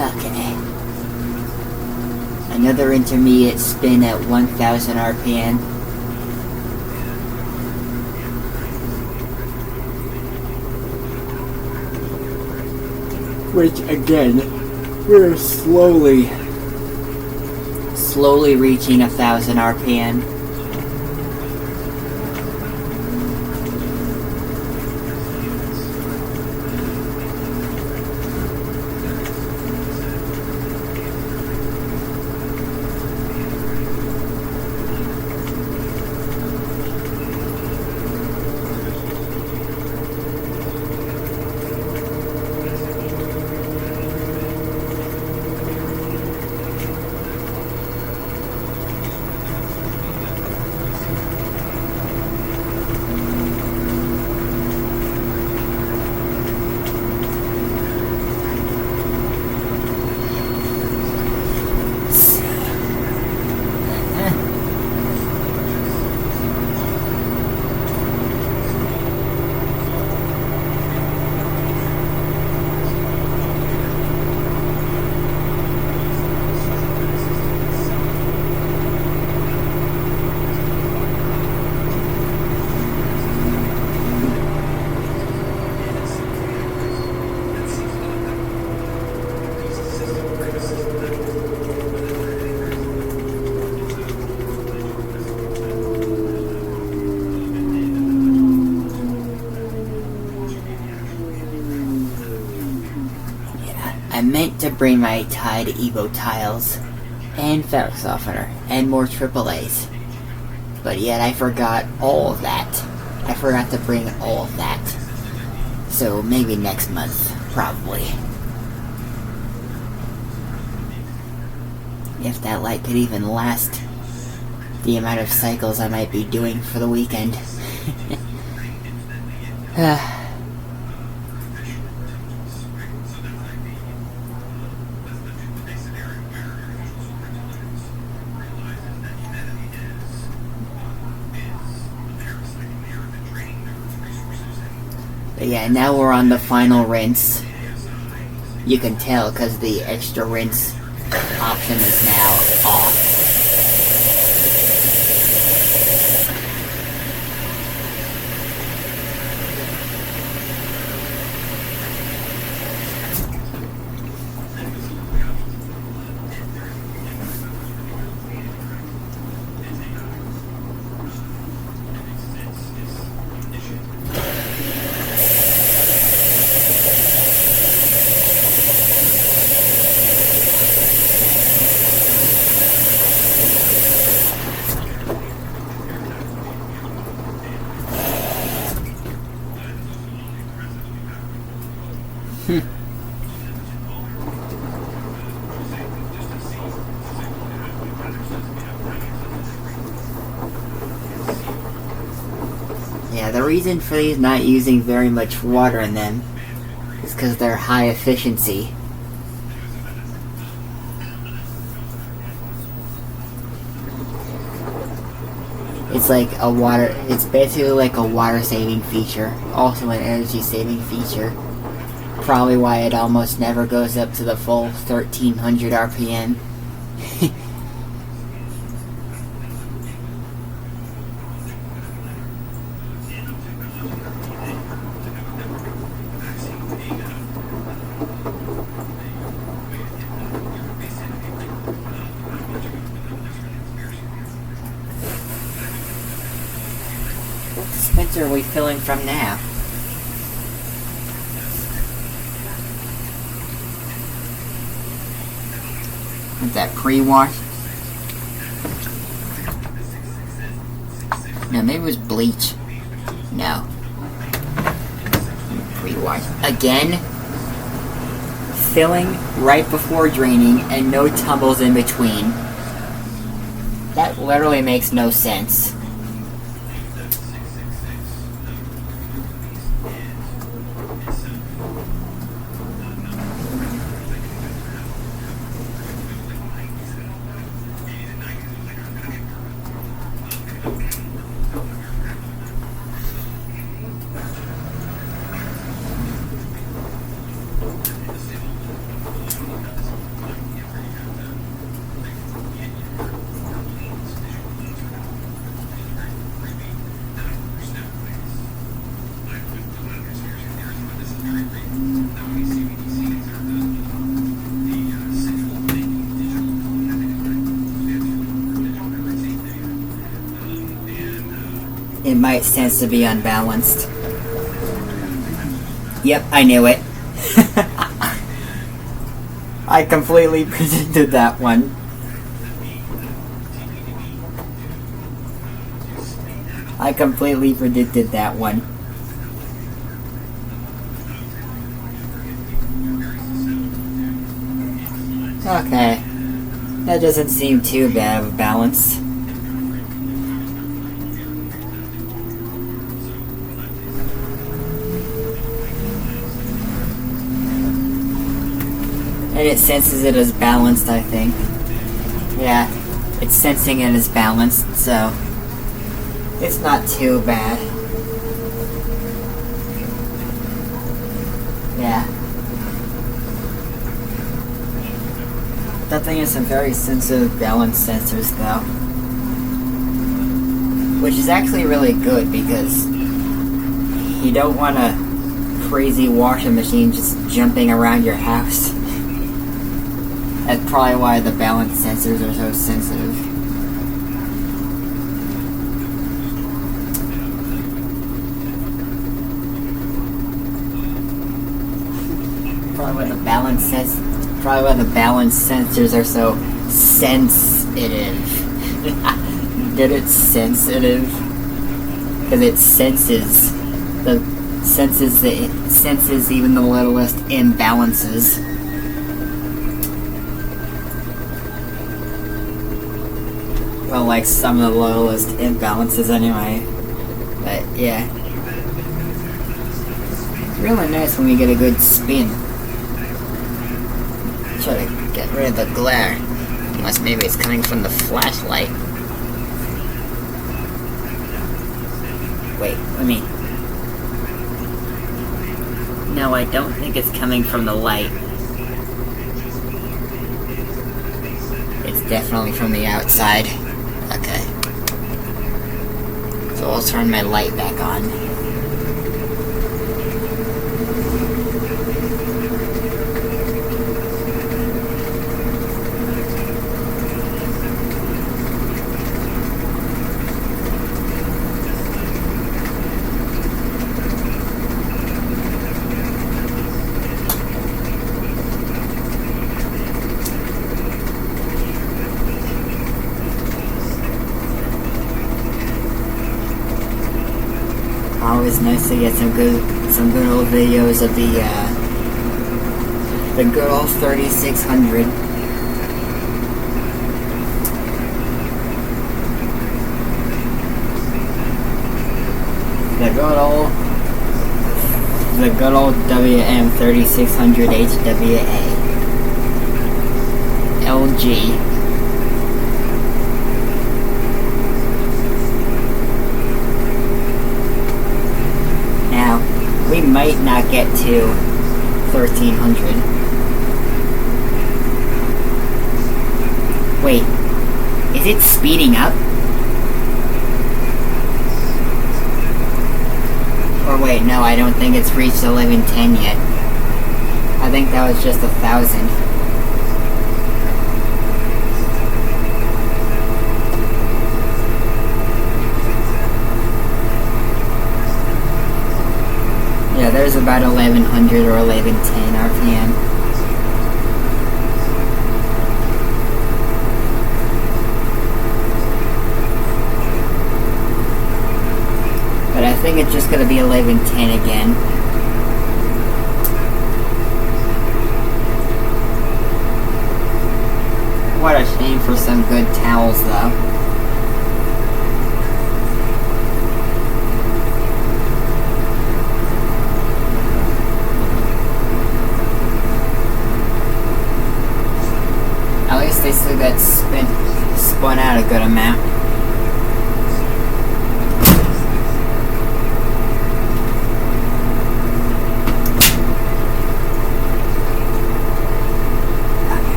Okay. Another intermediate spin at 1000 RPM. Which again, we're slowly slowly reaching 1,000 RPM. I meant to bring my Tide Evo tiles and fabric softener and more AAAs, but yet I forgot all of that. I forgot to bring all of that. So maybe next month, probably. If that light could even last the amount of cycles I might be doing for the weekend. But yeah, now we're on the final rinse. You can tell because the extra rinse option is now off. Yeah, the reason for these not using very much water in them is because they're high efficiency. It's basically like a water saving feature, also an energy saving feature. Probably why it almost never goes up to the full 1300 RPM. What dispenser are we filling from now? Is that pre-wash? No, maybe it was bleach. No. Pre-wash. Again, filling right before draining and no tumbles in between. That literally makes no sense. might sense to be unbalanced. Yep, I knew it. I completely predicted that one. I completely predicted that one. Okay. That doesn't seem too bad of a balance. And it senses it as balanced, I think. Yeah, it's sensing it as balanced, so it's not too bad. Yeah. That thing has some very sensitive balance sensors, though. Which is actually really good, because you don't want a crazy washing machine just jumping around your house. That's probably why the balance sensors are so sensitive. Probably why the balance sensors are so sensitive. Get it? Sensitive? Because it senses even the littlest imbalances. Well, like some of the littlest imbalances anyway. But yeah. It's really nice when we get a good spin. Try to get rid of the glare. Unless maybe it's coming from the flashlight. Wait, let me... No, I don't think it's coming from the light. It's definitely from the outside. Okay. So I'll turn my light back on. Always nice to get some good old videos of the good old 3600. The good old WM3600HWA. LG. We might not get to 1300. Wait, is it speeding up? Or wait, no, I don't think it's reached 1110 yet. I think that was just 1,000. Yeah, there's about 1100 or 1110 RPM. But I think it's just gonna be 1110 again. What a shame for some good towels, though. They still got spun out a good amount.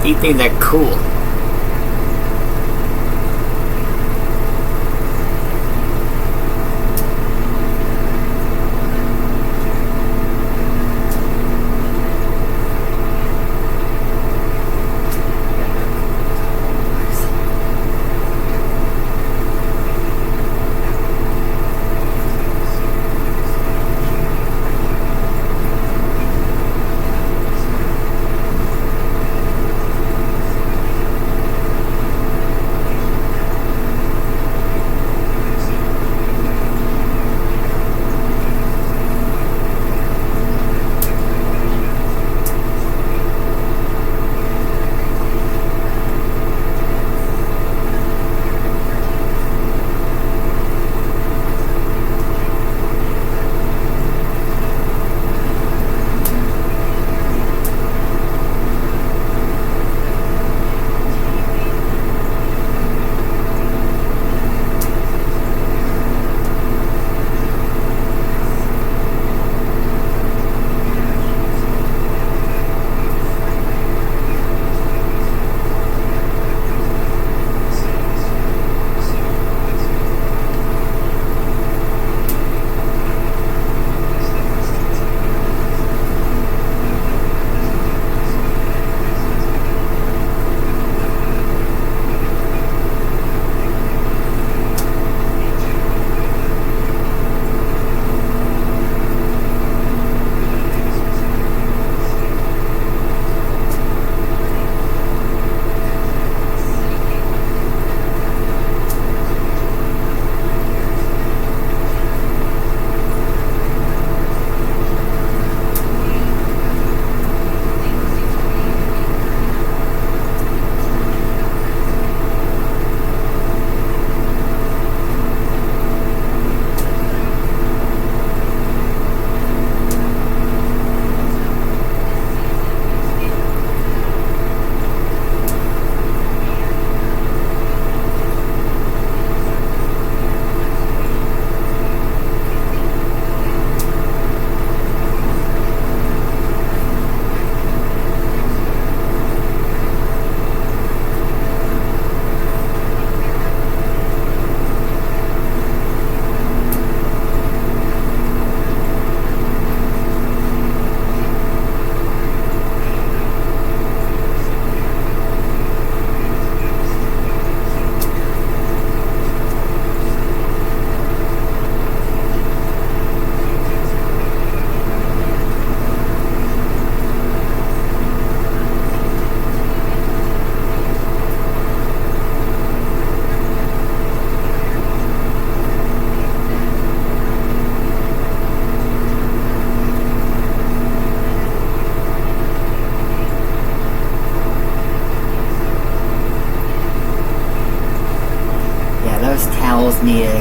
These things are cool.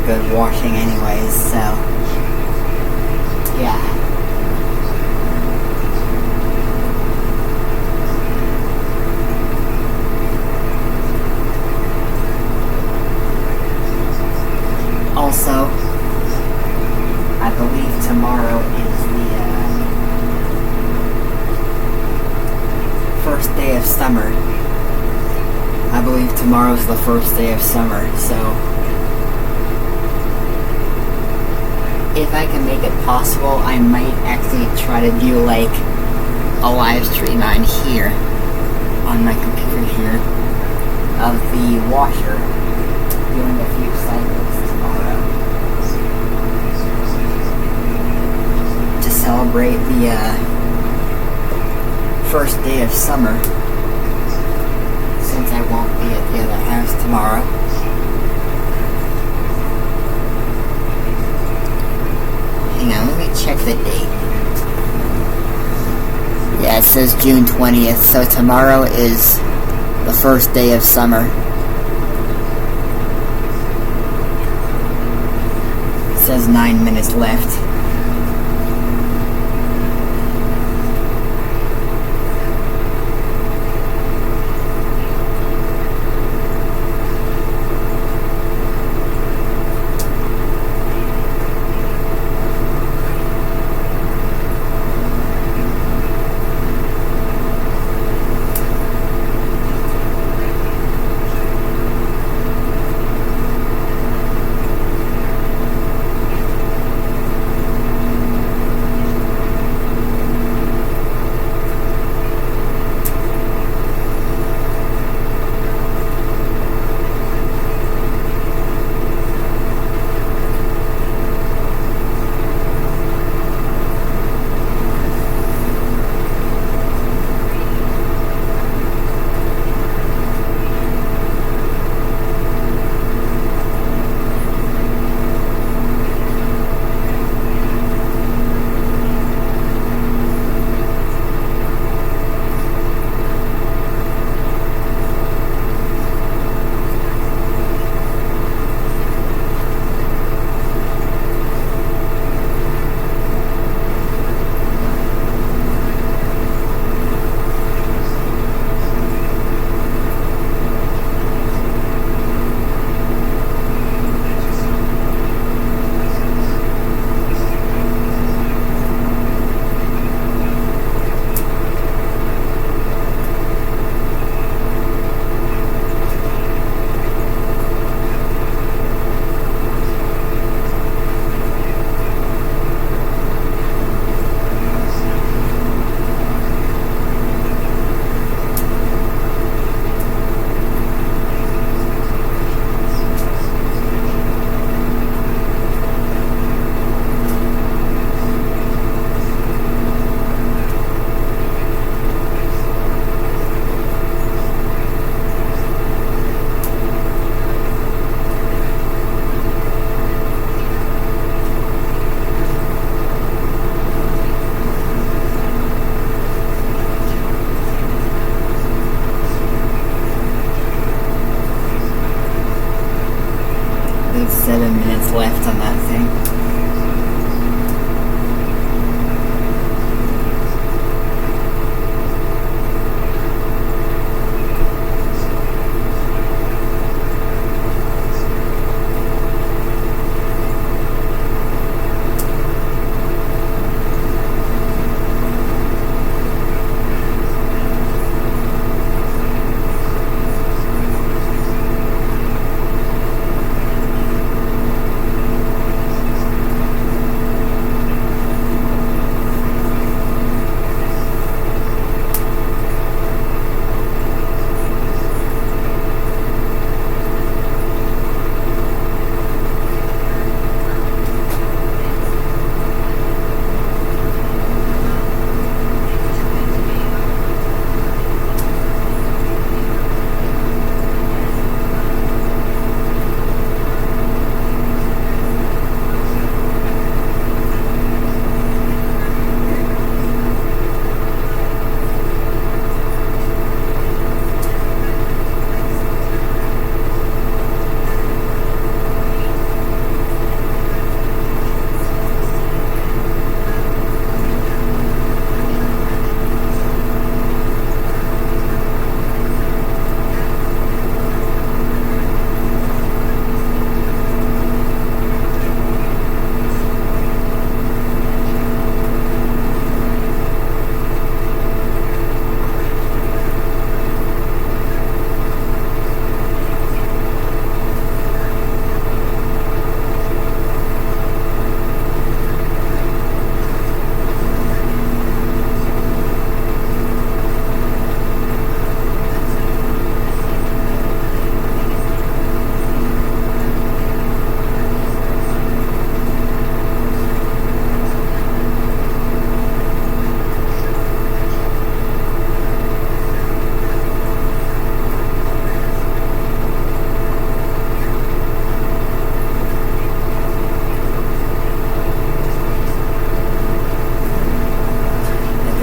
good washing anyways, so yeah. Also, I believe tomorrow is the first day of summer. I believe tomorrow's the first day of summer, so if I can make it possible, I might actually try to do like a live stream on here, on my computer here, of the washer, doing a few cycles tomorrow to celebrate the first day of summer, since I won't be at the other house tomorrow. Hang on, let me check the date. Yeah, it says June 20th, so tomorrow is the first day of summer. It says 9 minutes left.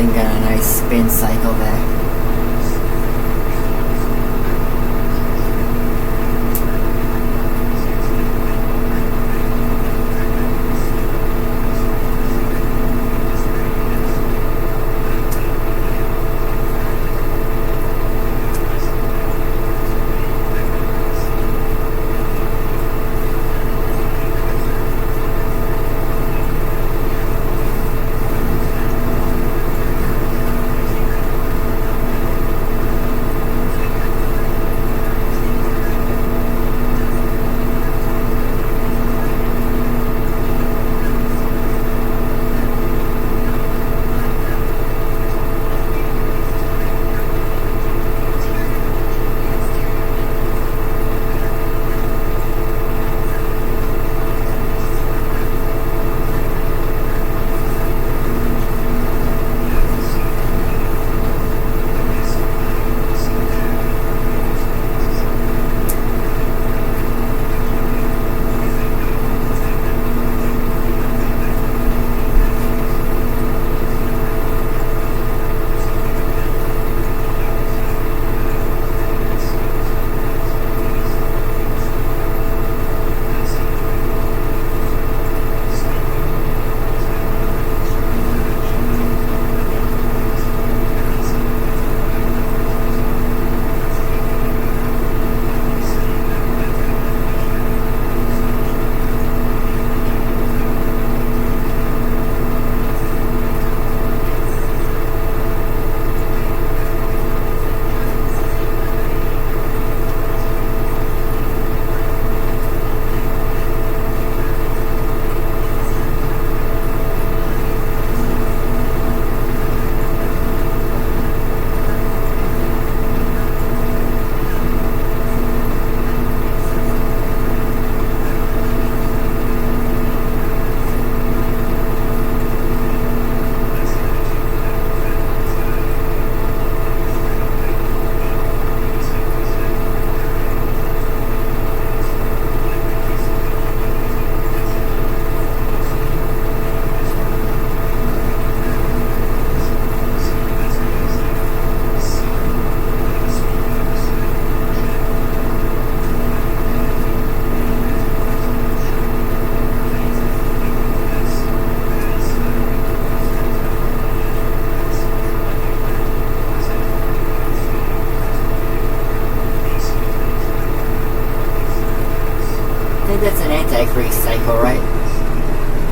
and got a nice spin cycle there. That's an anti-grease cycle, right?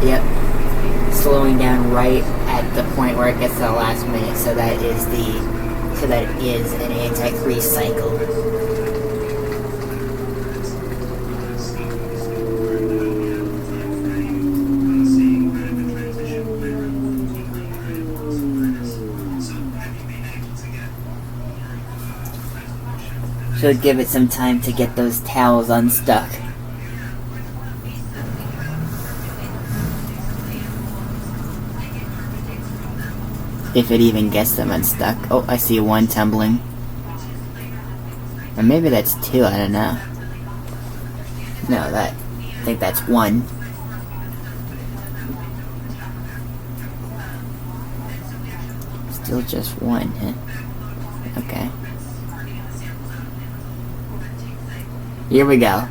Yep. Slowing down right at the point where it gets to the last minute, so that is an anti-grease cycle. Should give it some time to get those towels unstuck. If it even gets them unstuck. Oh, I see one tumbling. Or maybe that's two, I don't know. No, I think that's one. Still just one, huh? Okay. Here we go.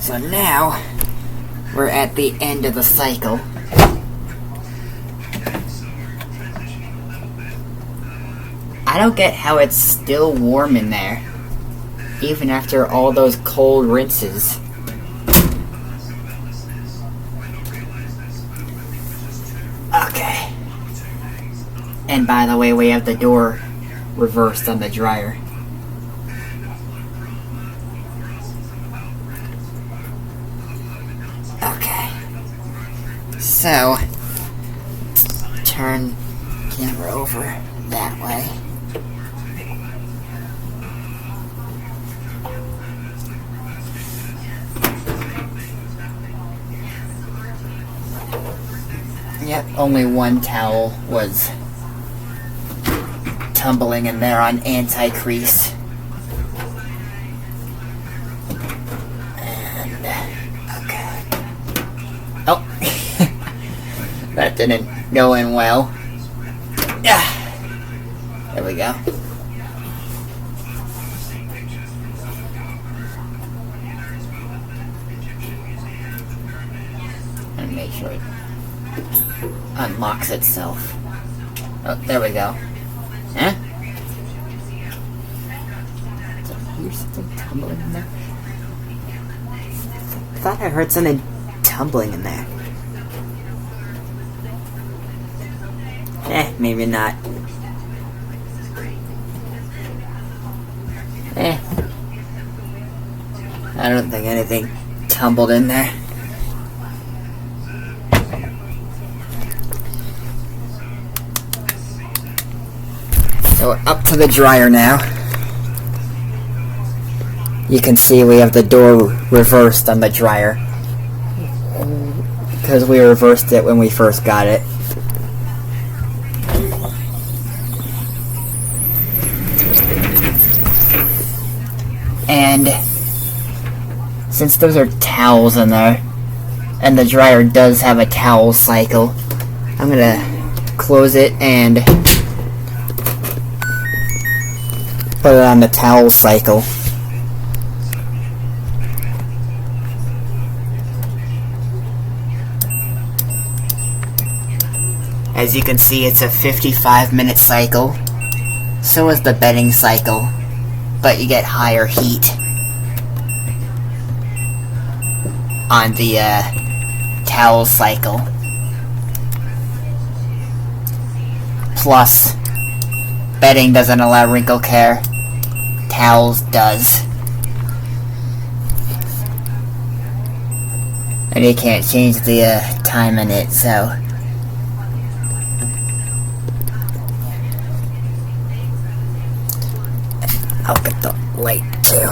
So now, we're at the end of the cycle. I don't get how it's still warm in there, even after all those cold rinses. Okay. And by the way, we have the door reversed on the dryer. So, turn camera over that way. Yep, only one towel was tumbling in there on anti-crease. didn't go in well. There we go. And make sure it unlocks itself. Oh, there we go. Huh? Did I hear something tumbling in there? I thought I heard something tumbling in there. Maybe not. I don't think anything tumbled in there. So up to the dryer now. You can see we have the door reversed on the dryer, because we reversed it when we first got it. And since those are towels in there, and the dryer does have a towel cycle, I'm gonna close it and put it on the towel cycle. As you can see, it's a 55-minute cycle. So is the bedding cycle, but you get higher heat on the towel cycle. Plus, bedding doesn't allow wrinkle care. Towels does. And you can't change the time in it, so... I'll get the light too.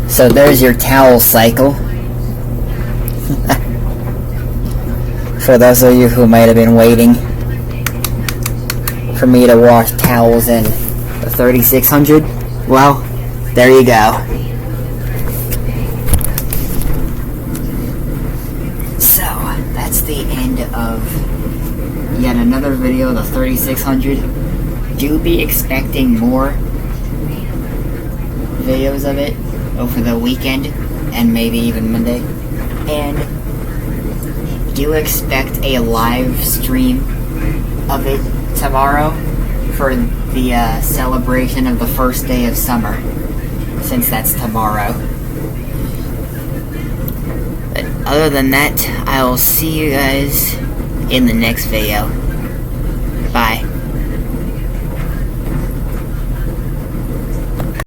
So there's your towel cycle. For those of you who might have been waiting for me to wash towels in the 3600, well, there you go. So, that's the end of yet another video of the 3600. Do be expecting more videos of it over the weekend and maybe even Monday. And do expect a live stream of it tomorrow for the celebration of the first day of summer, since that's tomorrow. But other than that, I will see you guys in the next video. Bye.